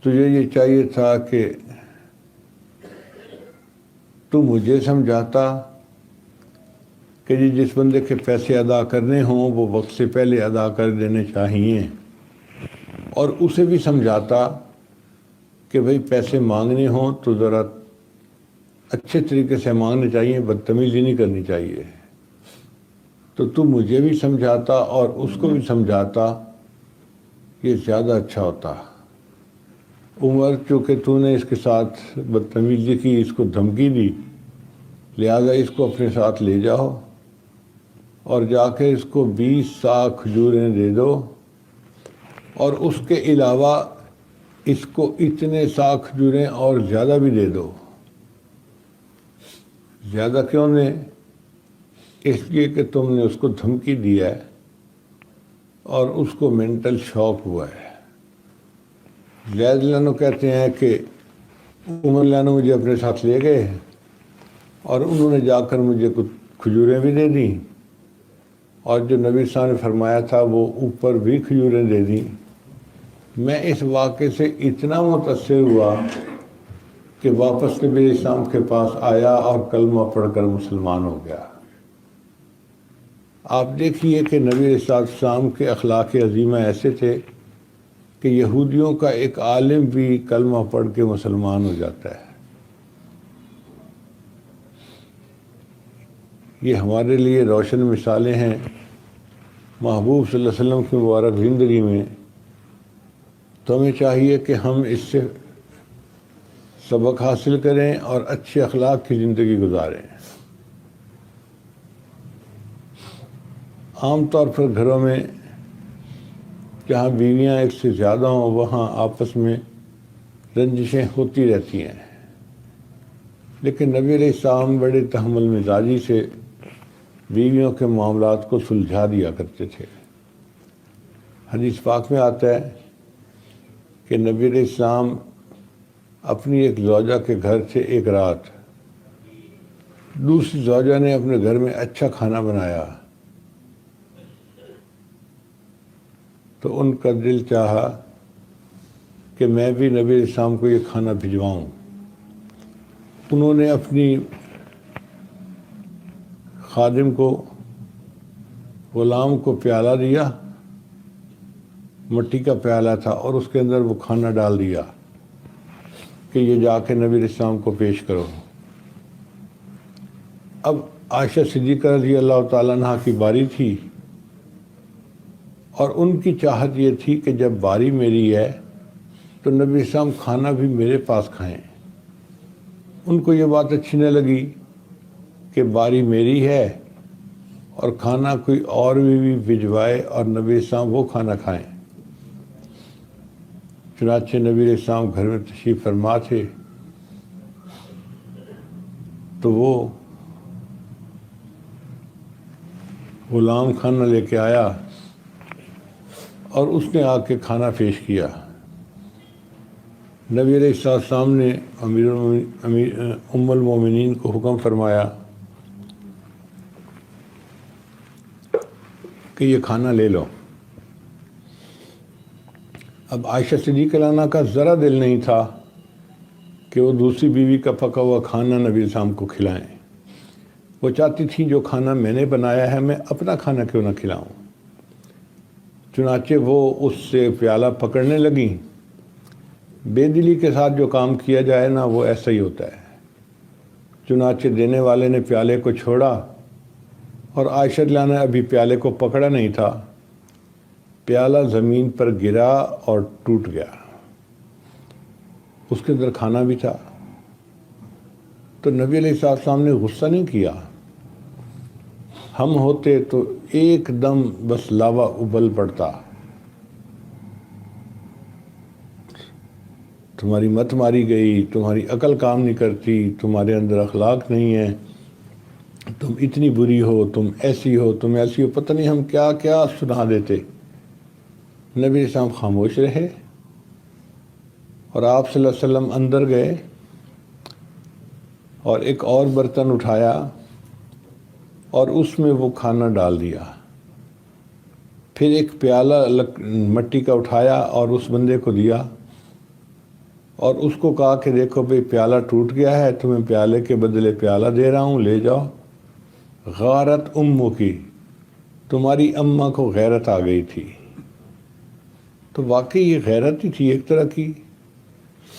تجھے یہ چاہیے تھا کہ تو مجھے سمجھاتا کہ جس بندے کے پیسے ادا کرنے ہوں وہ وقت سے پہلے ادا کر دینے چاہیے، اور اسے بھی سمجھاتا کہ بھئی پیسے مانگنے ہوں تو ذرا اچھے طریقے سے مانگنے چاہیے، بدتمیزی نہیں کرنی چاہیے۔ تو مجھے بھی سمجھاتا اور اس کو بھی سمجھاتا، یہ زیادہ اچھا ہوتا۔ عمر، چونکہ تو نے اس کے ساتھ بدتمیزی کی، اس کو دھمکی دی، لہذا اس کو اپنے ساتھ لے جاؤ اور جا کے اس کو 20 صاع کھجوریں دے دو، اور اس کے علاوہ اس کو اتنے صاع کھجوریں اور زیادہ بھی دے دو۔ زیادہ کیوں نے؟ اس لیے کہ تم نے اس کو دھمکی دیا ہے اور اس کو مینٹل شاک ہوا ہے۔ زید رضی اللہ عنہ کہتے ہیں کہ عمر رضی اللہ عنہ مجھے اپنے ساتھ لے گئے اور انہوں نے جا کر مجھے کچھ کھجوریں بھی دے دیں اور جو نبی صاحب نے فرمایا تھا وہ اوپر بھی کھجوریں دے دیں۔ میں اس واقعے سے اتنا متاثر ہوا کہ واپس نبی اسلام کے پاس آیا اور کلمہ پڑھ کر مسلمان ہو گیا۔ آپ دیکھیے کہ نبی السلام کے اخلاق عظیمہ ایسے تھے کہ یہودیوں کا ایک عالم بھی کلمہ پڑھ کے مسلمان ہو جاتا ہے۔ یہ ہمارے لیے روشن مثالیں ہیں محبوب صلی اللہ علیہ وسلم کی مبارک زندگی میں، تو ہمیں چاہیے کہ ہم اس سے سبق حاصل کریں اور اچھے اخلاق کی زندگی گزاریں۔ عام طور پر گھروں میں جہاں بیویاں ایک سے زیادہ ہوں وہاں آپس میں رنجشیں ہوتی رہتی ہیں، لیکن نبی علیہ السلام بڑے تحمل مزاجی سے بیویوں کے معاملات کو سلجھا دیا کرتے تھے۔ حدیث پاک میں آتا ہے کہ نبی علیہ السلام اپنی ایک زوجہ کے گھر تھے، ایک رات دوسری زوجہ نے اپنے گھر میں اچھا کھانا بنایا تو ان کا دل چاہا کہ میں بھی نبی علیہ السلام کو یہ کھانا بھجواؤں۔ انہوں نے اپنی خادم کو، غلام کو پیالہ دیا، مٹی کا پیالہ تھا، اور اس کے اندر وہ کھانا ڈال دیا کہ یہ جا کے نبی علیہ السلام کو پیش کرو۔ اب عائشہ صدیقہ رضی اللہ تعالیٰ عنہ کی باری تھی، اور ان کی چاہت یہ تھی کہ جب باری میری ہے تو نبی علیہ السلام کھانا بھی میرے پاس کھائیں۔ ان کو یہ بات اچھی نہ لگی کہ باری میری ہے اور کھانا کوئی اور بھی بھجوائے اور نبی علیہ السلام وہ کھانا کھائیں۔ چنانچہ نبی علیہ السلام گھر میں تشریف فرما تھے تو وہ غلام کھانا لے کے آیا اور اس نے آ کے کھانا پیش کیا۔ نبی علیہ السلام نے ام المومنین کو حکم فرمایا کہ یہ کھانا لے لو۔ اب عائشہ صدیقہ عنہ کا ذرا دل نہیں تھا کہ وہ دوسری بیوی کا پکا ہوا کھانا نبی علیہ السلام کو کھلائیں۔ وہ چاہتی تھی جو کھانا میں نے بنایا ہے میں اپنا کھانا کیوں نہ کھلاؤں۔ چنانچہ وہ اس سے پیالہ پکڑنے لگیں۔ بے دلی کے ساتھ جو کام کیا جائے نا وہ ایسا ہی ہوتا ہے۔ چنانچہ دینے والے نے پیالے کو چھوڑا اور عائشہ نے ابھی پیالے کو پکڑا نہیں تھا، پیالہ زمین پر گرا اور ٹوٹ گیا۔ اس کے اندر کھانا بھی تھا۔ تو نبی علیہ السلام نے غصہ نہیں کیا۔ ہم ہوتے تو ایک دم بس لاوا ابل پڑتا، تمہاری مت ماری گئی، تمہاری عقل کام نہیں کرتی، تمہارے اندر اخلاق نہیں ہے، تم اتنی بری ہو، تم ایسی ہو، تم ایسی ہو، پتہ نہیں ہم کیا کیا سنا دیتے۔ نبی علیہ السلام خاموش رہے اور آپ صلی اللہ علیہ وسلم اندر گئے اور ایک اور برتن اٹھایا اور اس میں وہ کھانا ڈال دیا۔ پھر ایک پیالہ مٹی کا اٹھایا اور اس بندے کو دیا اور اس کو کہا کہ دیکھو بھئی پیالہ ٹوٹ گیا ہے، تمہیں پیالے کے بدلے پیالہ دے رہا ہوں، لے جاؤ۔ غارت امو کی، تمہاری اماں کو غیرت آ گئی تھی۔ تو واقعی یہ غیرت ہی تھی ایک طرح کی۔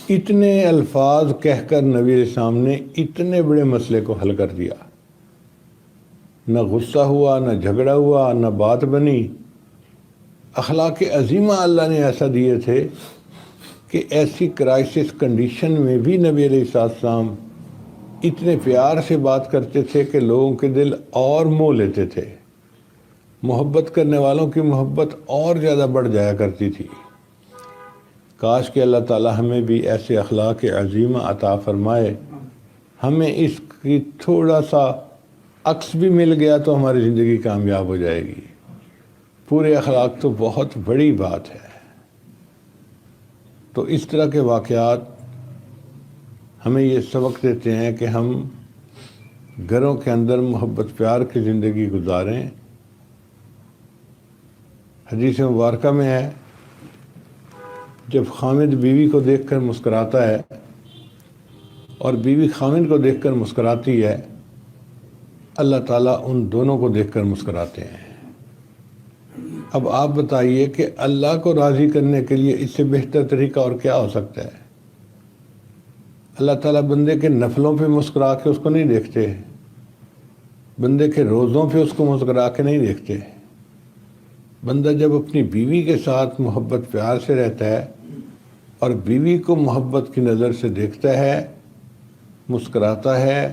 اتنے الفاظ کہہ کر نبی علیہ السلام نے اتنے بڑے مسئلے کو حل کر دیا۔ نہ غصہ ہوا، نہ جھگڑا ہوا، نہ بات بنی۔ اخلاق عظیمہ اللہ نے ایسا دیے تھے کہ ایسی کرائسس کنڈیشن میں بھی نبی علیہ السلام اتنے پیار سے بات کرتے تھے کہ لوگوں کے دل اور مو لیتے تھے۔ محبت کرنے والوں کی محبت اور زیادہ بڑھ جایا کرتی تھی۔ کاش کہ اللہ تعالی ہمیں بھی ایسے اخلاق عظیمہ عطا فرمائے۔ ہمیں اس کی تھوڑا سا عکس بھی مل گیا تو ہماری زندگی کامیاب ہو جائے گی۔ پورے اخلاق تو بہت بڑی بات ہے۔ تو اس طرح کے واقعات ہمیں یہ سبق دیتے ہیں کہ ہم گھروں کے اندر محبت پیار کی زندگی گزاریں حدیث مبارکہ میں ہے جب خامد بیوی کو دیکھ کر مسکراتا ہے اور بیوی خامد کو دیکھ کر مسکراتی ہے، اللہ تعالیٰ ان دونوں کو دیکھ کر مسکراتے ہیں۔ اب آپ بتائیے کہ اللہ کو راضی کرنے کے لیے اس سے بہتر طریقہ اور کیا ہو سکتا ہے؟ اللہ تعالیٰ بندے کے نفلوں پہ مسکرا کے اس کو نہیں دیکھتے، بندے کے روزوں پہ اس کو مسکرا کے نہیں دیکھتے۔ بندہ جب اپنی بیوی کے ساتھ محبت پیار سے رہتا ہے اور بیوی کو محبت کی نظر سے دیکھتا ہے، مسکراتا ہے،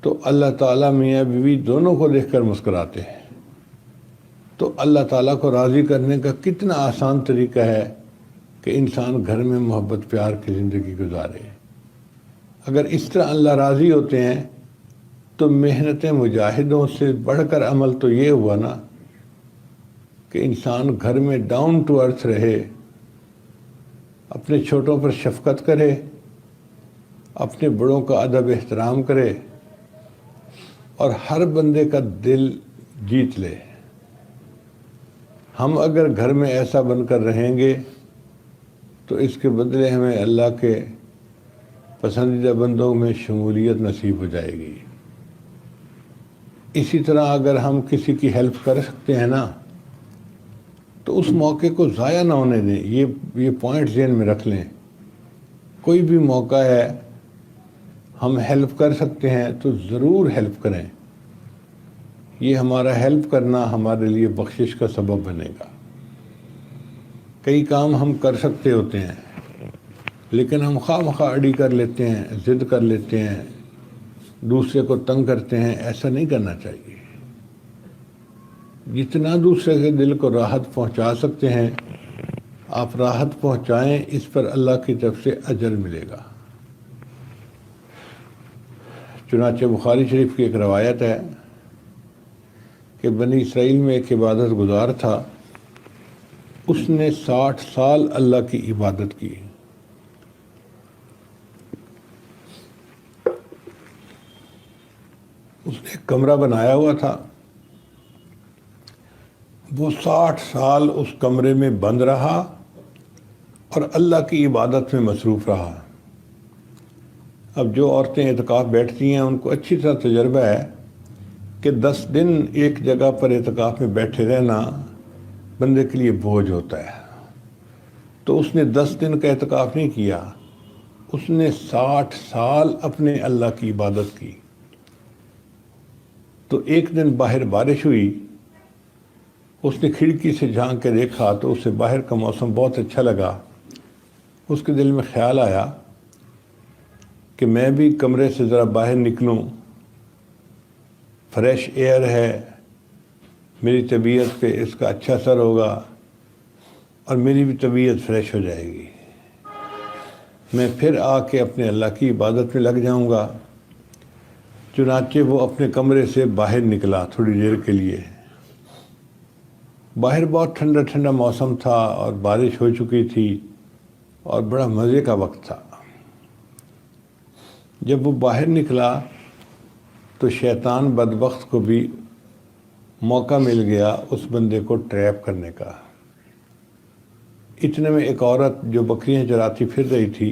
تو اللہ تعالیٰ میاں بیوی دونوں کو دیکھ کر مسکراتے ہیں۔ تو اللہ تعالیٰ کو راضی کرنے کا کتنا آسان طریقہ ہے کہ انسان گھر میں محبت پیار کی زندگی گزارے۔ اگر اس طرح اللہ راضی ہوتے ہیں تو محنت مجاہدوں سے بڑھ کر عمل تو یہ ہوا نا کہ انسان گھر میں ڈاؤن ٹو ارتھ رہے، اپنے چھوٹوں پر شفقت کرے، اپنے بڑوں کا ادب احترام کرے اور ہر بندے کا دل جیت لے۔ ہم اگر گھر میں ایسا بن کر رہیں گے تو اس کے بدلے ہمیں اللہ کے پسندیدہ بندوں میں شمولیت نصیب ہو جائے گی۔ اسی طرح اگر ہم کسی کی ہیلپ کر سکتے ہیں نا تو اس موقع کو ضائع نہ ہونے دیں۔ یہ پوائنٹ ذہن میں رکھ لیں، کوئی بھی موقع ہے ہم ہیلپ کر سکتے ہیں تو ضرور ہیلپ کریں۔ یہ ہمارا ہیلپ کرنا ہمارے لیے بخشش کا سبب بنے گا۔ کئی کام ہم کر سکتے ہوتے ہیں لیکن ہم خواہ مخواہ اڑی کر لیتے ہیں، ضد کر لیتے ہیں، دوسرے کو تنگ کرتے ہیں۔ ایسا نہیں کرنا چاہیے۔ جتنا دوسرے کے دل کو راحت پہنچا سکتے ہیں آپ راحت پہنچائیں، اس پر اللہ کی طرف سے اجر ملے گا۔ چنانچہ بخاری شریف کی ایک روایت ہے کہ بنی اسرائیل میں ایک عبادت گزار تھا، اس نے 60 سال اللہ کی عبادت کی۔ اس نے ایک کمرہ بنایا ہوا تھا، وہ 60 سال اس کمرے میں بند رہا اور اللہ کی عبادت میں مصروف رہا۔ اب جو عورتیں اعتکاف بیٹھتی ہیں ان کو اچھی طرح تجربہ ہے کہ 10 دن ایک جگہ پر اعتکاف میں بیٹھے رہنا بندے کے لیے بوجھ ہوتا ہے۔ تو اس نے 10 دن کا اعتکاف نہیں کیا، اس نے 60 سال اپنے اللہ کی عبادت کی۔ تو ایک دن باہر بارش ہوئی، اس نے کھڑکی سے جھانک کے دیکھا تو اسے باہر کا موسم بہت اچھا لگا۔ اس کے دل میں خیال آیا کہ میں بھی کمرے سے ذرا باہر نکلوں، فریش ایئر ہے، میری طبیعت پہ اس کا اچھا اثر ہوگا اور میری بھی طبیعت فریش ہو جائے گی، میں پھر آ کے اپنے اللہ کی عبادت میں لگ جاؤں گا۔ چنانچہ وہ اپنے کمرے سے باہر نکلا تھوڑی دیر کے لیے۔ باہر بہت ٹھنڈا ٹھنڈا موسم تھا اور بارش ہو چکی تھی اور بڑا مزے کا وقت تھا۔ جب وہ باہر نکلا تو شیطان بدبخت کو بھی موقع مل گیا اس بندے کو ٹریپ کرنے کا۔ اتنے میں ایک عورت جو بکریاں چراتی پھر رہی تھی،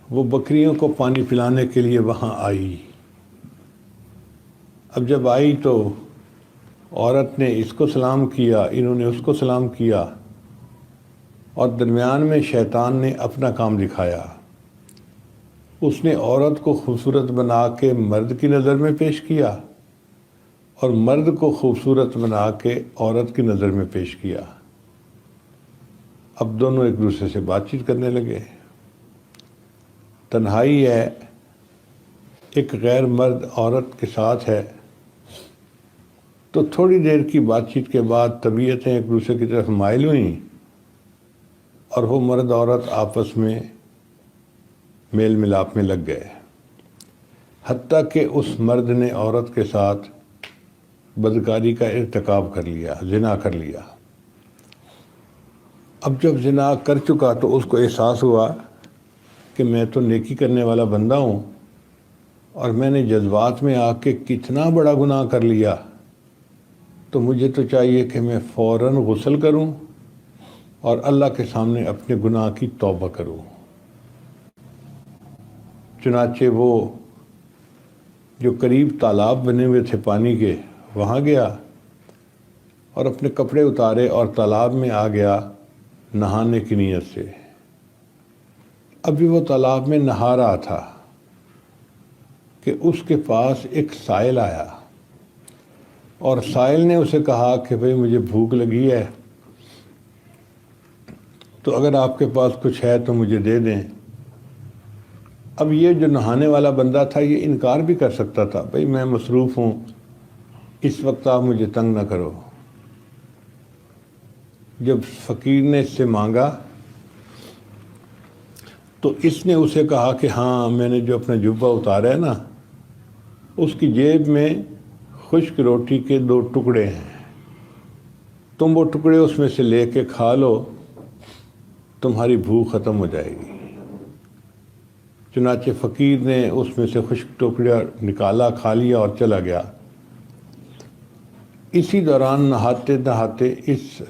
وہ بکریوں کو پانی پلانے کے لیے وہاں آئی۔ اب جب آئی تو عورت نے اس کو سلام کیا، انہوں نے اس کو سلام کیا اور درمیان میں شیطان نے اپنا کام دکھایا۔ اس نے عورت کو خوبصورت بنا کے مرد کی نظر میں پیش کیا اور مرد کو خوبصورت بنا کے عورت کی نظر میں پیش کیا۔ اب دونوں ایک دوسرے سے بات چیت کرنے لگے۔ تنہائی ہے، ایک غیر مرد عورت کے ساتھ ہے، تو تھوڑی دیر کی بات چیت کے بعد طبیعتیں ایک دوسرے کی طرف مائل ہوئیں اور وہ مرد عورت آپس میں میل ملاپ میں لگ گئے، حتیٰ کہ اس مرد نے عورت کے ساتھ بدکاری کا ارتکاب کر لیا، زنا کر لیا۔ اب جب زنا کر چکا تو اس کو احساس ہوا کہ میں تو نیکی کرنے والا بندہ ہوں اور میں نے جذبات میں آ کے کتنا بڑا گناہ کر لیا۔ تو مجھے تو چاہیے کہ میں فوراً غسل کروں اور اللہ کے سامنے اپنے گناہ کی توبہ کروں۔ چنانچہ وہ جو قریب تالاب بنے ہوئے تھے پانی کے، وہاں گیا اور اپنے کپڑے اتارے اور تالاب میں آ گیا نہانے کی نیت سے۔ ابھی وہ تالاب میں نہا رہا تھا کہ اس کے پاس ایک سائل آیا اور سائل نے اسے کہا کہ بھئی مجھے بھوک لگی ہے، تو اگر آپ کے پاس کچھ ہے تو مجھے دے دیں۔ اب یہ جو نہانے والا بندہ تھا یہ انکار بھی کر سکتا تھا، بھئی میں مصروف ہوں، اس وقت آپ مجھے تنگ نہ کرو۔ جب فقیر نے اس سے مانگا تو اس نے اسے کہا کہ ہاں، میں نے جو اپنا جبہ اتارا ہے نا، اس کی جیب میں خشک روٹی کے 2 ٹکڑے ہیں، تم وہ ٹکڑے اس میں سے لے کے کھا لو، تمہاری بھوک ختم ہو جائے گی۔ چنانچہ فقیر نے اس میں سے خشک ٹکڑا نکالا، کھا لیا اور چلا گیا۔ اسی دوران نہاتے نہاتے اس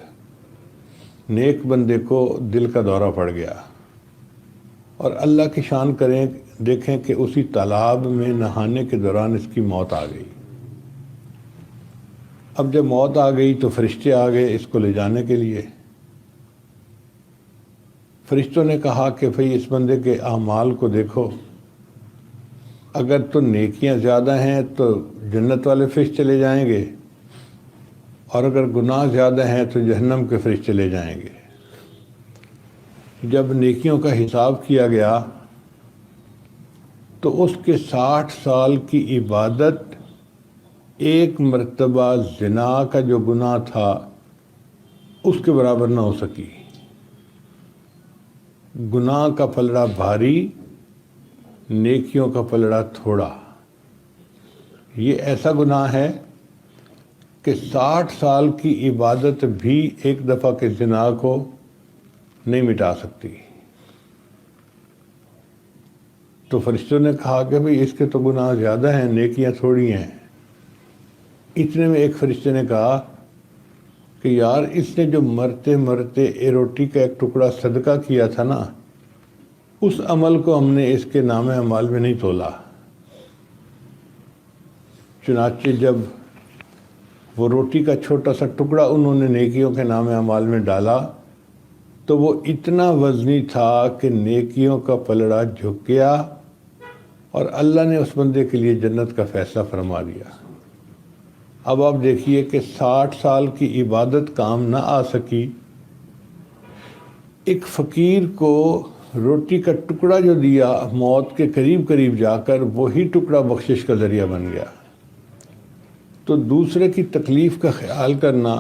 نیک بندے کو دل کا دورہ پڑ گیا، اور اللہ کی شان کریں دیکھیں کہ اسی تالاب میں نہانے کے دوران اس کی موت آ گئی۔ اب جب موت آ گئی تو فرشتے آ گئے اس کو لے جانے کے لیے۔ فرشتوں نے کہا کہ بھئی اس بندے کے اعمال کو دیکھو، اگر تو نیکیاں زیادہ ہیں تو جنت والے فرشتے لے جائیں گے، اور اگر گناہ زیادہ ہیں تو جہنم کے فرشتے لے جائیں گے۔ جب نیکیوں کا حساب کیا گیا تو اس کے 60 سال کی عبادت ایک مرتبہ زنا کا جو گناہ تھا اس کے برابر نہ ہو سکی۔ گناہ کا پلڑا بھاری، نیکیوں کا پلڑا تھوڑا۔ یہ ایسا گناہ ہے کہ 60 سال کی عبادت بھی ایک دفعہ کے زنا کو نہیں مٹا سکتی۔ تو فرشتوں نے کہا کہ بھئی اس کے تو گناہ زیادہ ہیں، نیکیاں تھوڑی ہیں۔ اتنے میں ایک فرشتے نے کہا کہ یار، اس نے جو مرتے مرتے روٹی کا ایک ٹکڑا صدقہ کیا تھا نا، اس عمل کو ہم نے اس کے نام اعمال میں نہیں تولا۔ چنانچہ جب وہ روٹی کا چھوٹا سا ٹکڑا انہوں نے نیکیوں کے نام اعمال میں ڈالا تو وہ اتنا وزنی تھا کہ نیکیوں کا پلڑا جھک گیا، اور اللہ نے اس بندے کے لیے جنت کا فیصلہ فرما دیا۔ اب آپ دیکھیے کہ 60 سال کی عبادت کام نہ آ سکی، ایک فقیر کو روٹی کا ٹکڑا جو دیا موت کے قریب قریب جا کر، وہی ٹکڑا بخشش کا ذریعہ بن گیا۔ تو دوسرے کی تکلیف کا خیال کرنا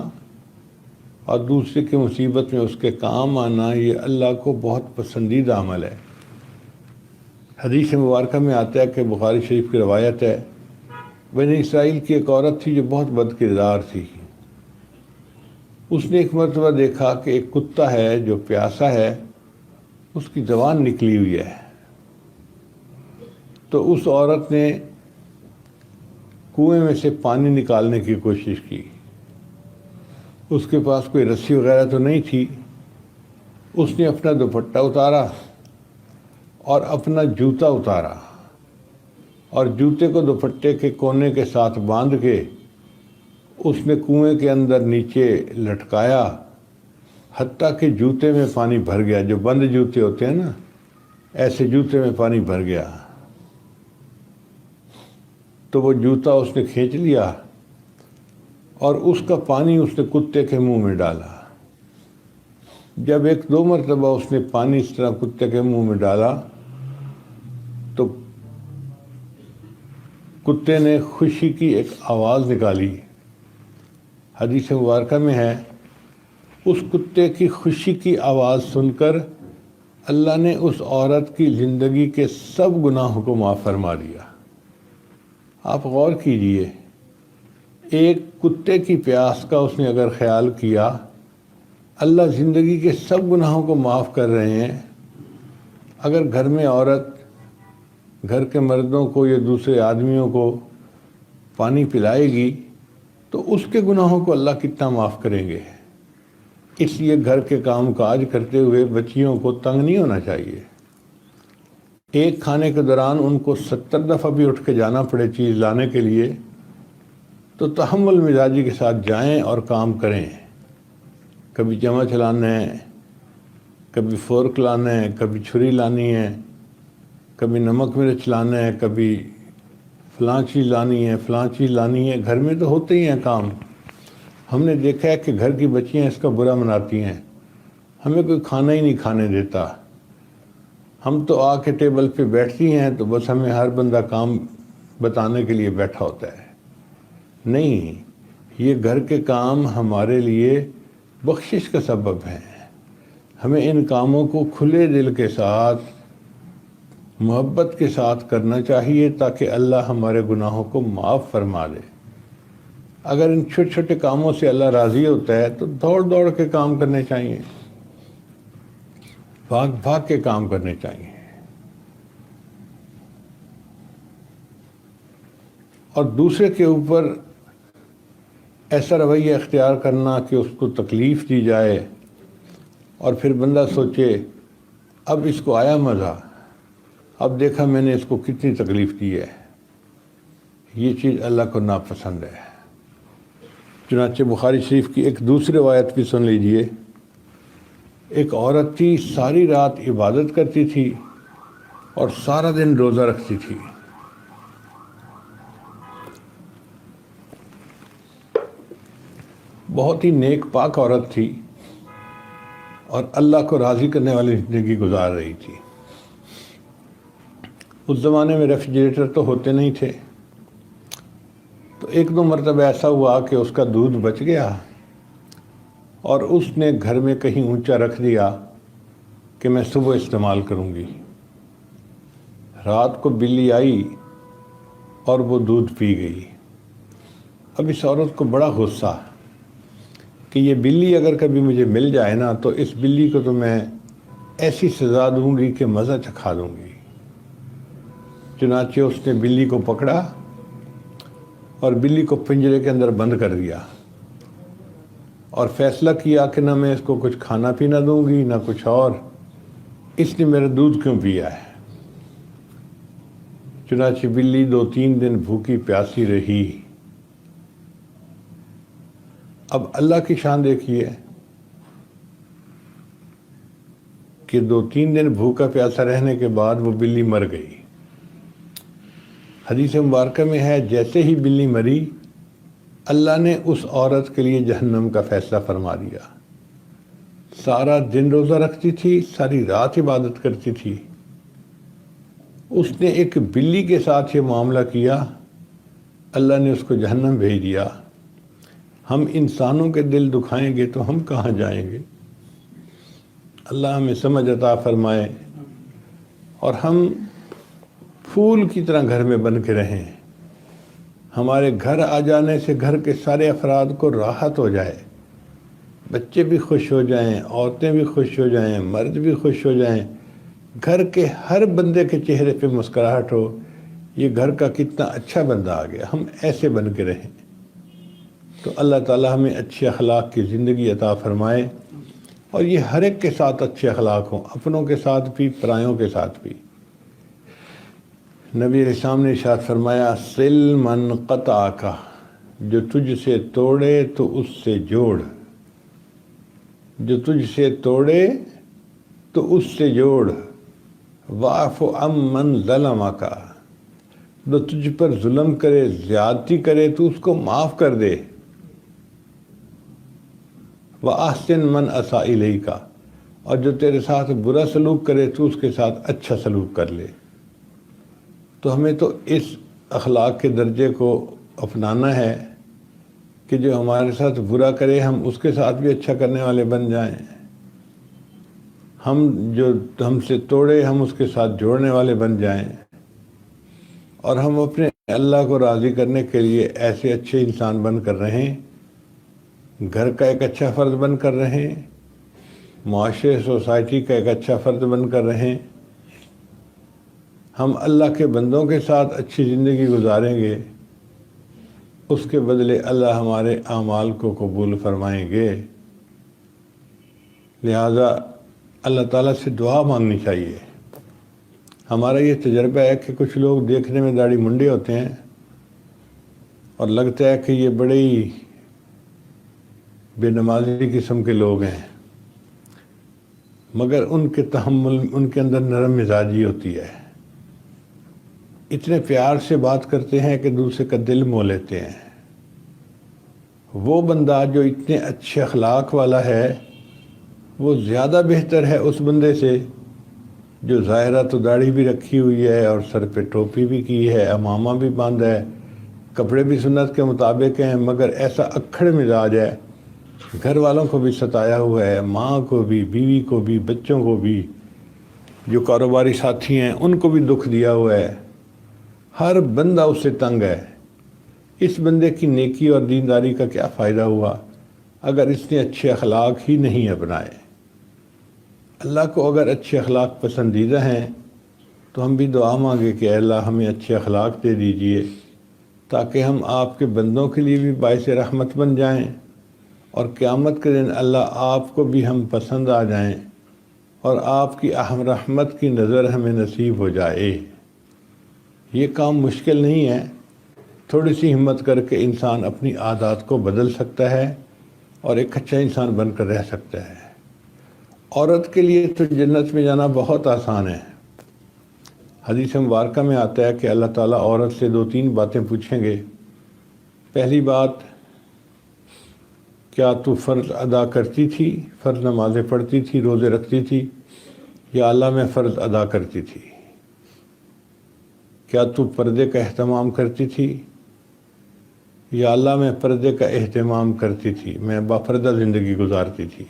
اور دوسرے کی مصیبت میں اس کے کام آنا، یہ اللہ کو بہت پسندیدہ عمل ہے۔ حدیث مبارکہ میں آتا ہے کہ بخاری شریف کی روایت ہے، بنی اسرائیل کی ایک عورت تھی جو بہت بد کردار تھی۔ اس نے ایک مرتبہ دیکھا کہ ایک کتا ہے جو پیاسا ہے، اس کی زبان نکلی ہوئی ہے۔ تو اس عورت نے کنویں میں سے پانی نکالنے کی کوشش کی۔ اس کے پاس کوئی رسی وغیرہ تو نہیں تھی۔ اس نے اپنا دوپٹہ اتارا اور اپنا جوتا اتارا، اور جوتے کو دوپٹے کے کونے کے ساتھ باندھ کے اس نے کنویں کے اندر نیچے لٹکایا، حتیٰ کہ جوتے میں پانی بھر گیا۔ جو بند جوتے ہوتے ہیں نا، ایسے جوتے میں پانی بھر گیا۔ تو وہ جوتا اس نے کھینچ لیا اور اس کا پانی اس نے کتے کے منہ میں ڈالا۔ جب 1-2 مرتبہ اس نے پانی اس طرح کتے کے منہ میں ڈالا تو کتے نے خوشی کی ایک آواز نکالی۔ حدیث مبارکہ میں ہے، اس کتے کی خوشی کی آواز سن کر اللہ نے اس عورت کی زندگی کے سب گناہوں کو معاف فرما دیا۔ آپ غور کیجئے، ایک کتے کی پیاس کا اس نے اگر خیال کیا، اللہ زندگی کے سب گناہوں کو معاف کر رہے ہیں۔ اگر گھر میں عورت گھر کے مردوں کو یا دوسرے آدمیوں کو پانی پلائے گی تو اس کے گناہوں کو اللہ کتنا معاف کریں گے. اس لیے گھر کے کام کاج کرتے ہوئے بچیوں کو تنگ نہیں ہونا چاہیے. ایک کھانے کے دوران ان کو 70 دفعہ بھی اٹھ کے جانا پڑے چیز لانے کے لیے تو تحمل مزاجی کے ساتھ جائیں اور کام کریں. کبھی چمچ لانا ہے، کبھی فورک لانا ہے، کبھی چھری لانی ہے، کبھی نمک مرچ لانا ہے، کبھی فلاں چیز لانی ہے، فلاں چیز لانی ہے. گھر میں تو ہوتے ہی ہیں کام. ہم نے دیکھا ہے کہ گھر کی بچیاں اس کا برا مناتی ہیں، ہمیں کوئی کھانا ہی نہیں کھانے دیتا. ہم تو آ کے ٹیبل پہ بیٹھتی ہیں تو بس ہمیں ہر بندہ کام بتانے کے لیے بیٹھا ہوتا ہے. نہیں، یہ گھر کے کام ہمارے لیے بخشش کا سبب ہیں. ہمیں ان کاموں کو کھلے دل کے ساتھ محبت کے ساتھ کرنا چاہیے تاکہ اللہ ہمارے گناہوں کو معاف فرما دے. اگر ان چھوٹے چھوٹے کاموں سے اللہ راضی ہوتا ہے تو دوڑ دوڑ کے کام کرنے چاہیے، بھاگ بھاگ کے کام کرنے چاہیے. اور دوسرے کے اوپر ایسا رویہ اختیار کرنا کہ اس کو تکلیف دی جائے اور پھر بندہ سوچے اب اس کو آیا مزہ، اب دیکھا میں نے اس کو کتنی تکلیف دی ہے، یہ چیز اللہ کو ناپسند ہے. چنانچہ بخاری شریف کی ایک دوسری روایت بھی سن لیجئے. ایک عورت تھی، ساری رات عبادت کرتی تھی اور سارا دن روزہ رکھتی تھی. بہت ہی نیک پاک عورت تھی اور اللہ کو راضی کرنے والی زندگی گزار رہی تھی. اس زمانے میں ریفریجریٹر تو ہوتے نہیں تھے، تو ایک دو مرتبہ ایسا ہوا کہ اس کا دودھ بچ گیا اور اس نے گھر میں کہیں اونچا رکھ دیا کہ میں صبح استعمال کروں گی. رات کو بلی آئی اور وہ دودھ پی گئی. اب اس عورت کو بڑا غصہ کہ یہ بلی اگر کبھی مجھے مل جائے نا تو اس بلی کو تو میں ایسی سزا دوں گی کہ مزہ چکھا دوں گی. چنانچہ اس نے بلی کو پکڑا اور بلی کو پنجرے کے اندر بند کر دیا اور فیصلہ کیا کہ نہ میں اس کو کچھ کھانا پینا دوں گی نہ کچھ اور، اس نے میرا دودھ کیوں پیا ہے. چنانچہ بلی 2-3 دن بھوکی پیاسی رہی. اب اللہ کی شان دیکھیے کہ 2-3 دن بھوکا پیاسا رہنے کے بعد وہ بلی مر گئی. حدیث مبارکہ میں ہے جیسے ہی بلی مری اللہ نے اس عورت کے لیے جہنم کا فیصلہ فرما دیا. سارا دن روزہ رکھتی تھی، ساری رات عبادت کرتی تھی، اس نے ایک بلی کے ساتھ یہ معاملہ کیا، اللہ نے اس کو جہنم بھیج دیا. ہم انسانوں کے دل دکھائیں گے تو ہم کہاں جائیں گے؟ اللہ ہمیں سمجھ عطا فرمائے اور ہم پھول کی طرح گھر میں بن کے رہیں. ہمارے گھر آ جانے سے گھر کے سارے افراد کو راحت ہو جائے، بچے بھی خوش ہو جائیں، عورتیں بھی خوش ہو جائیں، مرد بھی خوش ہو جائیں، گھر کے ہر بندے کے چہرے پہ مسکراہٹ ہو، یہ گھر کا کتنا اچھا بندہ آ گیا. ہم ایسے بن کے رہیں تو اللہ تعالی ہمیں اچھے اخلاق کی زندگی عطا فرمائے اور یہ ہر ایک کے ساتھ اچھے اخلاق ہوں، اپنوں کے ساتھ بھی پرایوں کے ساتھ بھی. نبی علیہ السلام نے ارشاد فرمایا سل من قطعک، جو تجھ سے توڑے تو اس سے جوڑ، جو تجھ سے توڑے تو اس سے جوڑ. واعف عن من ظلمک، جو تجھ پر ظلم کرے زیادتی کرے تو اس کو معاف کر دے. وَأَحْسِن مَنْ أَسَاءَ إِلَيْكَ، اور جو تیرے ساتھ برا سلوک کرے تو اس کے ساتھ اچھا سلوک کر لے. تو ہمیں تو اس اخلاق کے درجے کو اپنانا ہے کہ جو ہمارے ساتھ برا کرے ہم اس کے ساتھ بھی اچھا کرنے والے بن جائیں، ہم جو ہم سے توڑے ہم اس کے ساتھ جوڑنے والے بن جائیں، اور ہم اپنے اللہ کو راضی کرنے کے لیے ایسے اچھے انسان بن کر رہیں، گھر کا ایک اچھا فرد بن کر رہیں، معاشرے سوسائٹی کا ایک اچھا فرد بن کر رہیں. ہم اللہ کے بندوں کے ساتھ اچھی زندگی گزاریں گے اس کے بدلے اللہ ہمارے اعمال کو قبول فرمائیں گے۔ لہذا اللہ تعالیٰ سے دعا مانگنی چاہیے۔ ہمارا یہ تجربہ ہے کہ کچھ لوگ دیکھنے میں داڑھی منڈے ہوتے ہیں اور لگتا ہے کہ یہ بڑے ہی بے نمازی قسم کے لوگ ہیں، مگر ان کے تحمل، ان کے اندر نرم مزاجی ہوتی ہے، اتنے پیار سے بات کرتے ہیں کہ دوسرے کا دل مو لیتے ہیں۔ وہ بندہ جو اتنے اچھے اخلاق والا ہے وہ زیادہ بہتر ہے اس بندے سے جو ظاہرہ تو داڑھی بھی رکھی ہوئی ہے اور سر پہ ٹوپی بھی کی ہے، امامہ بھی باندھا ہے، کپڑے بھی سنت کے مطابق ہیں، مگر ایسا اکھڑ مزاج ہے، گھر والوں کو بھی ستایا ہوا ہے، ماں کو بھی، بیوی کو بھی، بچوں کو بھی، جو کاروباری ساتھی ہیں ان کو بھی دکھ دیا ہوا ہے، ہر بندہ اس سے تنگ ہے۔ اس بندے کی نیکی اور دینداری کا کیا فائدہ ہوا اگر اس نے اچھے اخلاق ہی نہیں اپنائے؟ اللہ کو اگر اچھے اخلاق پسندیدہ ہیں تو ہم بھی دعا مانگے کہ اے اللہ ہمیں اچھے اخلاق دے دیجئے تاکہ ہم آپ کے بندوں کے لیے بھی باعث رحمت بن جائیں اور قیامت کے دن اللہ آپ کو بھی ہم پسند آ جائیں اور آپ کی اہم رحمت کی نظر ہمیں نصیب ہو جائے۔ یہ کام مشکل نہیں ہے، تھوڑی سی ہمت کر کے انسان اپنی عادات کو بدل سکتا ہے اور ایک اچھا انسان بن کر رہ سکتا ہے۔ عورت کے لیے تو جنت میں جانا بہت آسان ہے۔ حدیث مبارکہ میں آتا ہے کہ اللہ تعالیٰ عورت سے 2-3 باتیں پوچھیں گے۔ پہلی بات، کیا تو فرض ادا کرتی تھی، فرض نمازیں پڑھتی تھی، روزے رکھتی تھی؟ یا اللہ میں فرض ادا کرتی تھی۔ کیا تو پردے کا اہتمام کرتی تھی؟ یا اللہ میں پردے کا اہتمام کرتی تھی، میں باپردہ زندگی گزارتی تھی۔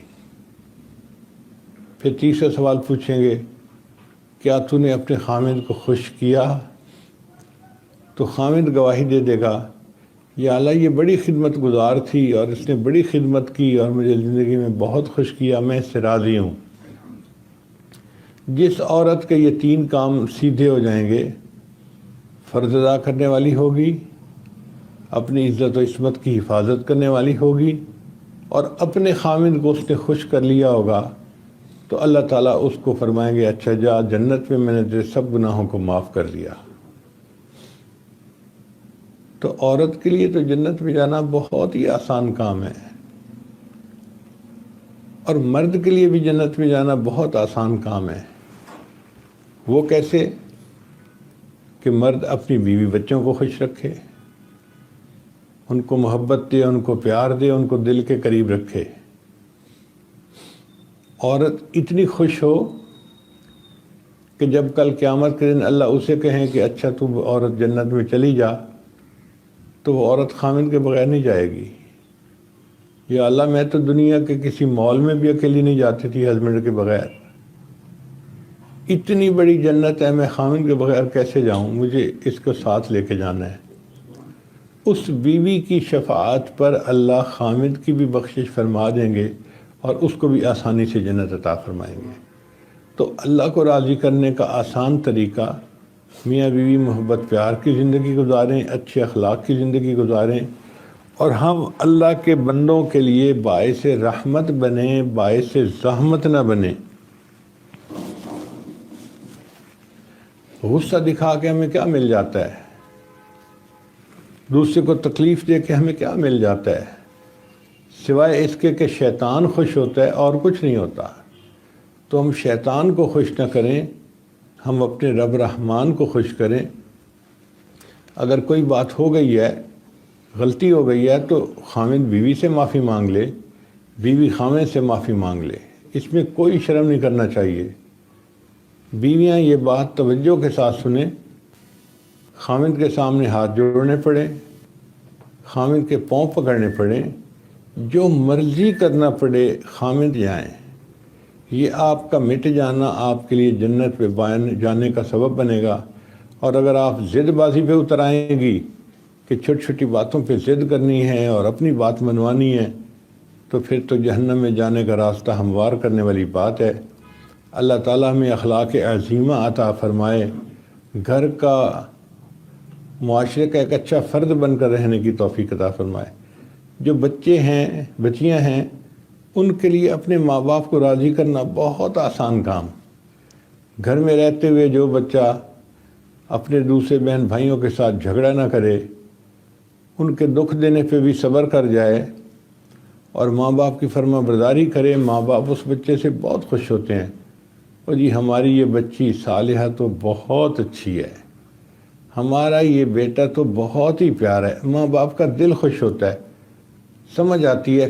پھر تیسرا سوال پوچھیں گے، کیا تو نے اپنے خامند کو خوش کیا؟ تو خامند گواہی دے دے گا، یا اللہ یہ بڑی خدمت گزار تھی اور اس نے بڑی خدمت کی اور مجھے زندگی میں بہت خوش کیا، میں اس سے راضی ہوں۔ جس عورت کے یہ 3 کام سیدھے ہو جائیں گے، فرض ادا کرنے والی ہوگی، اپنی عزت و عصمت کی حفاظت کرنے والی ہوگی اور اپنے خامند کو اس نے خوش کر لیا ہوگا، تو اللہ تعالیٰ اس کو فرمائیں گے اچھا جا جنت میں نے تیرے سب گناہوں کو معاف کر دیا۔ تو عورت کے لیے تو جنت میں جانا بہت ہی آسان کام ہے، اور مرد کے لیے بھی جنت میں جانا بہت آسان کام ہے۔ وہ کیسے؟ کہ مرد اپنی بیوی بچوں کو خوش رکھے، ان کو محبت دے، ان کو پیار دے، ان کو دل کے قریب رکھے۔ عورت اتنی خوش ہو کہ جب کل قیامت کے دن اللہ اسے کہیں کہ اچھا تو عورت جنت میں چلی جا، تو وہ عورت خامند کے بغیر نہیں جائے گی۔ یا اللہ میں تو دنیا کے کسی مال میں بھی اکیلی نہیں جاتی تھی ہسبینڈ کے بغیر، اتنی بڑی جنت ہے، میں خامند کے بغیر کیسے جاؤں، مجھے اس کو ساتھ لے کے جانا ہے۔ اس بیوی کی شفاعت پر اللہ خامند کی بھی بخشش فرما دیں گے اور اس کو بھی آسانی سے جنت عطا فرمائیں گے۔ تو اللہ کو راضی کرنے کا آسان طریقہ، میاں بیوی محبت پیار کی زندگی گزاریں، اچھے اخلاق کی زندگی گزاریں، اور ہم اللہ کے بندوں کے لیے باعث رحمت بنیں، باعث زحمت نہ بنیں۔ غصہ دکھا کے ہمیں کیا مل جاتا ہے؟ دوسرے کو تکلیف دے کے ہمیں کیا مل جاتا ہے؟ سوائے اس کے کہ شیطان خوش ہوتا ہے اور کچھ نہیں ہوتا۔ تو ہم شیطان کو خوش نہ کریں، ہم اپنے رب رحمان کو خوش کریں۔ اگر کوئی بات ہو گئی ہے، غلطی ہو گئی ہے، تو خامند بیوی سے معافی مانگ لے، بیوی خامند سے معافی مانگ لے، اس میں کوئی شرم نہیں کرنا چاہیے۔ بیویاں یہ بات توجہ کے ساتھ سنیں، خامند کے سامنے ہاتھ جوڑنے پڑیں، خامند کے پاؤں پکڑنے پڑیں، جو مرضی کرنا پڑے خامند جائیں۔ یہ آپ کا مٹ جانا آپ کے لیے جنت پہ جانے کا سبب بنے گا۔ اور اگر آپ ضد بازی پہ اتر آئیں گی کہ چھوٹی چھوٹی باتوں پہ ضد کرنی ہے اور اپنی بات منوانی ہے، تو پھر تو جہنم میں جانے کا راستہ ہموار کرنے والی بات ہے۔ اللہ تعالیٰ ہمیں اخلاق عظیمہ عطا فرمائے، گھر کا معاشرے کا ایک اچھا فرد بن کر رہنے کی توفیق عطا فرمائے۔ جو بچے ہیں، بچیاں ہیں، ان کے لیے اپنے ماں باپ کو راضی کرنا بہت آسان کام۔ گھر میں رہتے ہوئے جو بچہ اپنے دوسرے بہن بھائیوں کے ساتھ جھگڑا نہ کرے، ان کے دکھ دینے پہ بھی صبر کر جائے اور ماں باپ کی فرما برداری کرے، ماں باپ اس بچے سے بہت خوش ہوتے ہیں، اور جی ہماری یہ بچی صالحہ تو بہت اچھی ہے، ہمارا یہ بیٹا تو بہت ہی پیارا ہے۔ ماں باپ کا دل خوش ہوتا ہے، سمجھ آتی ہے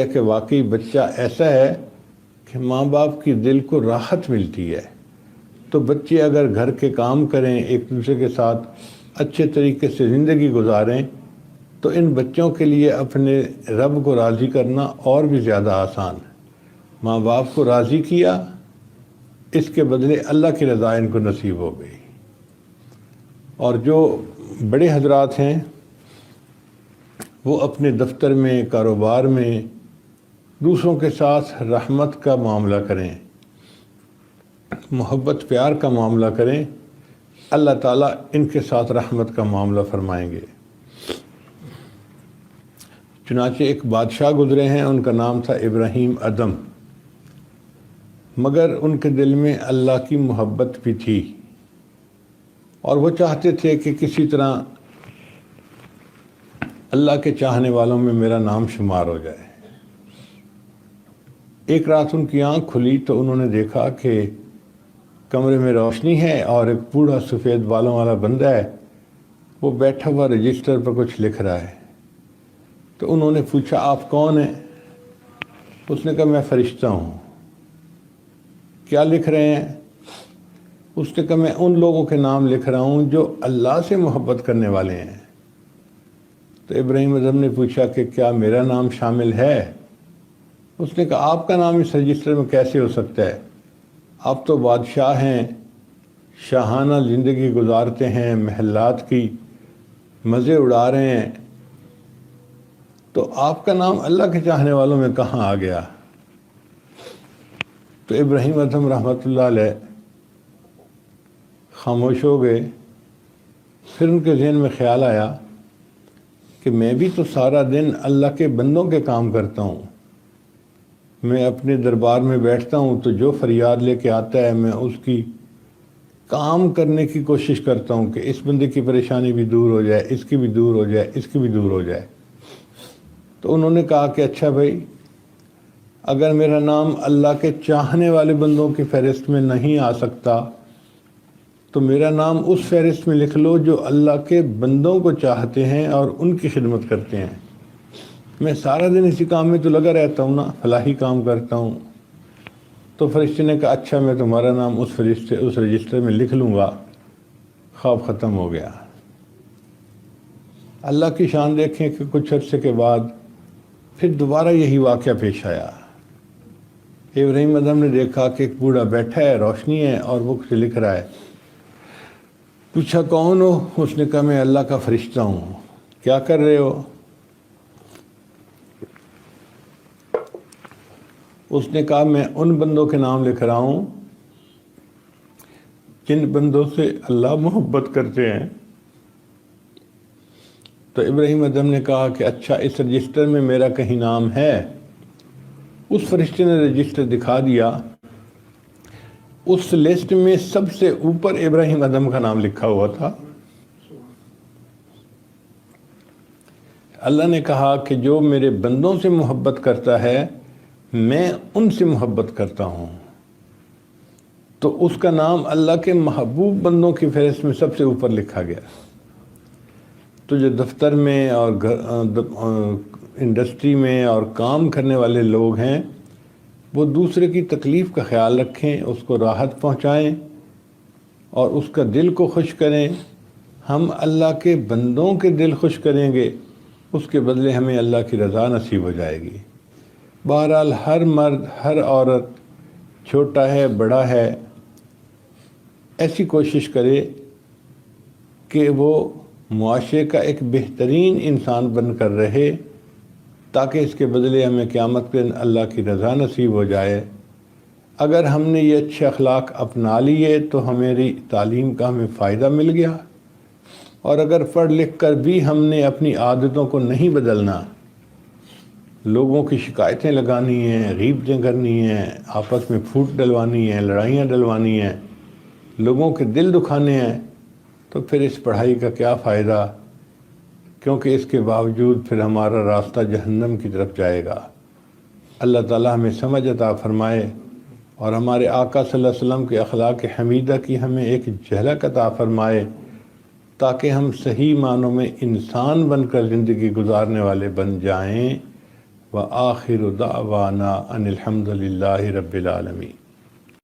کہ واقعی بچہ ایسا ہے کہ ماں باپ کی دل کو راحت ملتی ہے۔ تو بچے اگر گھر کے کام کریں، ایک دوسرے کے ساتھ اچھے طریقے سے زندگی گزاریں، تو ان بچوں کے لیے اپنے رب کو راضی کرنا اور بھی زیادہ آسان ہے۔ ماں باپ کو راضی کیا، اس کے بدلے اللہ کی رضا ان کو نصیب ہو گئی۔ اور جو بڑے حضرات ہیں وہ اپنے دفتر میں، کاروبار میں دوسروں کے ساتھ رحمت کا معاملہ کریں، محبت پیار کا معاملہ کریں، اللہ تعالیٰ ان کے ساتھ رحمت کا معاملہ فرمائیں گے۔ چنانچہ ایک بادشاہ گزرے ہیں، ان کا نام تھا ابراہیم ادم، مگر ان کے دل میں اللہ کی محبت بھی تھی، اور وہ چاہتے تھے کہ کسی طرح اللہ کے چاہنے والوں میں میرا نام شمار ہو جائے۔ ایک رات ان کی آنکھ کھلی تو انہوں نے دیکھا کہ کمرے میں روشنی ہے اور ایک بوڑھا سفید بالوں والا بندہ ہے، وہ بیٹھا ہوا رجسٹر پر کچھ لکھ رہا ہے۔ تو انہوں نے پوچھا آپ کون ہیں؟ اس نے کہا میں فرشتہ ہوں۔ کیا لکھ رہے ہیں؟ اس نے کہا میں ان لوگوں کے نام لکھ رہا ہوں جو اللہ سے محبت کرنے والے ہیں۔ تو ابراہیم اعظم نے پوچھا کہ کیا میرا نام شامل ہے؟ اس نے کہا آپ کا نام اس رجسٹر میں کیسے ہو سکتا ہے؟ آپ تو بادشاہ ہیں، شاہانہ زندگی گزارتے ہیں، محلات کی مزے اڑا رہے ہیں، تو آپ کا نام اللہ کے چاہنے والوں میں کہاں آ گیا؟ تو ابراہیم اعظم رحمۃ اللہ علیہ خاموش ہو گئے۔ پھر ان کے ذہن میں خیال آیا کہ میں بھی تو سارا دن اللہ کے بندوں کے کام کرتا ہوں، میں اپنے دربار میں بیٹھتا ہوں تو جو فریاد لے کے آتا ہے میں اس کی کام کرنے کی کوشش کرتا ہوں کہ اس بندے کی پریشانی بھی دور ہو جائے، اس کی بھی دور ہو جائے، اس کی بھی دور ہو جائے۔ تو انہوں نے کہا کہ اچھا بھائی، اگر میرا نام اللہ کے چاہنے والے بندوں کی فہرست میں نہیں آ سکتا تو میرا نام اس فہرست میں لکھ لو جو اللہ کے بندوں کو چاہتے ہیں اور ان کی خدمت کرتے ہیں۔ میں سارا دن اسی کام میں تو لگا رہتا ہوں نا، فلاحی کام کرتا ہوں۔ تو فرشتے نے کہا اچھا میں تمہارا نام اس رجسٹر میں لکھ لوں گا۔ خواب ختم ہو گیا۔ اللہ کی شان دیکھیں کہ کچھ عرصے کے بعد پھر دوبارہ یہی واقعہ پیش آیا۔ ابراہیم اعظم نے دیکھا کہ ایک بوڑھا بیٹھا ہے، روشنی ہے اور وہ کچھ لکھ رہا ہے۔ پوچھا کون ہو؟ اس نے کہا میں اللہ کا فرشتہ ہوں۔ کیا کر رہے ہو؟ اس نے کہا میں ان بندوں کے نام لکھ رہا ہوں جن بندوں سے اللہ محبت کرتے ہیں۔ تو ابراہیم اعظم نے کہا کہ اچھا اس رجسٹر میں میرا کہیں نام ہے؟ اس فرشتے نے رجسٹر دکھا دیا، اس لسٹ میں سب سے اوپر ابراہیم اعظم کا نام لکھا ہوا تھا۔ اللہ نے کہا کہ جو میرے بندوں سے محبت کرتا ہے میں ان سے محبت کرتا ہوں، تو اس کا نام اللہ کے محبوب بندوں کی فہرست میں سب سے اوپر لکھا گیا۔ تو جو دفتر میں اور انڈسٹری میں اور کام کرنے والے لوگ ہیں وہ دوسرے کی تکلیف کا خیال رکھیں، اس کو راحت پہنچائیں اور اس کا دل کو خوش کریں۔ ہم اللہ کے بندوں کے دل خوش کریں گے، اس کے بدلے ہمیں اللہ کی رضا نصیب ہو جائے گی۔ بہرحال ہر مرد، ہر عورت، چھوٹا ہے بڑا ہے، ایسی کوشش کرے کہ وہ معاشرے کا ایک بہترین انسان بن کر رہے، تاکہ اس کے بدلے ہمیں قیامت کے دن اللہ کی رضا نصیب ہو جائے۔ اگر ہم نے یہ اچھے اخلاق اپنا لیے تو ہماری تعلیم کا ہمیں فائدہ مل گیا، اور اگر پڑھ لکھ کر بھی ہم نے اپنی عادتوں کو نہیں بدلنا، لوگوں کی شکایتیں لگانی ہیں، غیبتیں کرنی ہیں، آپس میں پھوٹ ڈلوانی ہیں، لڑائیاں ڈلوانی ہیں، لوگوں کے دل دکھانے ہیں، تو پھر اس پڑھائی کا کیا فائدہ؟ کیونکہ اس کے باوجود پھر ہمارا راستہ جہنم کی طرف جائے گا۔ اللہ تعالیٰ ہمیں سمجھ عطا فرمائے، اور ہمارے آقا صلی اللہ علیہ وسلم کے اخلاق حمیدہ کی ہمیں ایک جھلک عطا فرمائے، تاکہ ہم صحیح معنوں میں انسان بن کر زندگی گزارنے والے بن جائیں۔ وآخر دعوانا ان الحمد للہ رب العالمین۔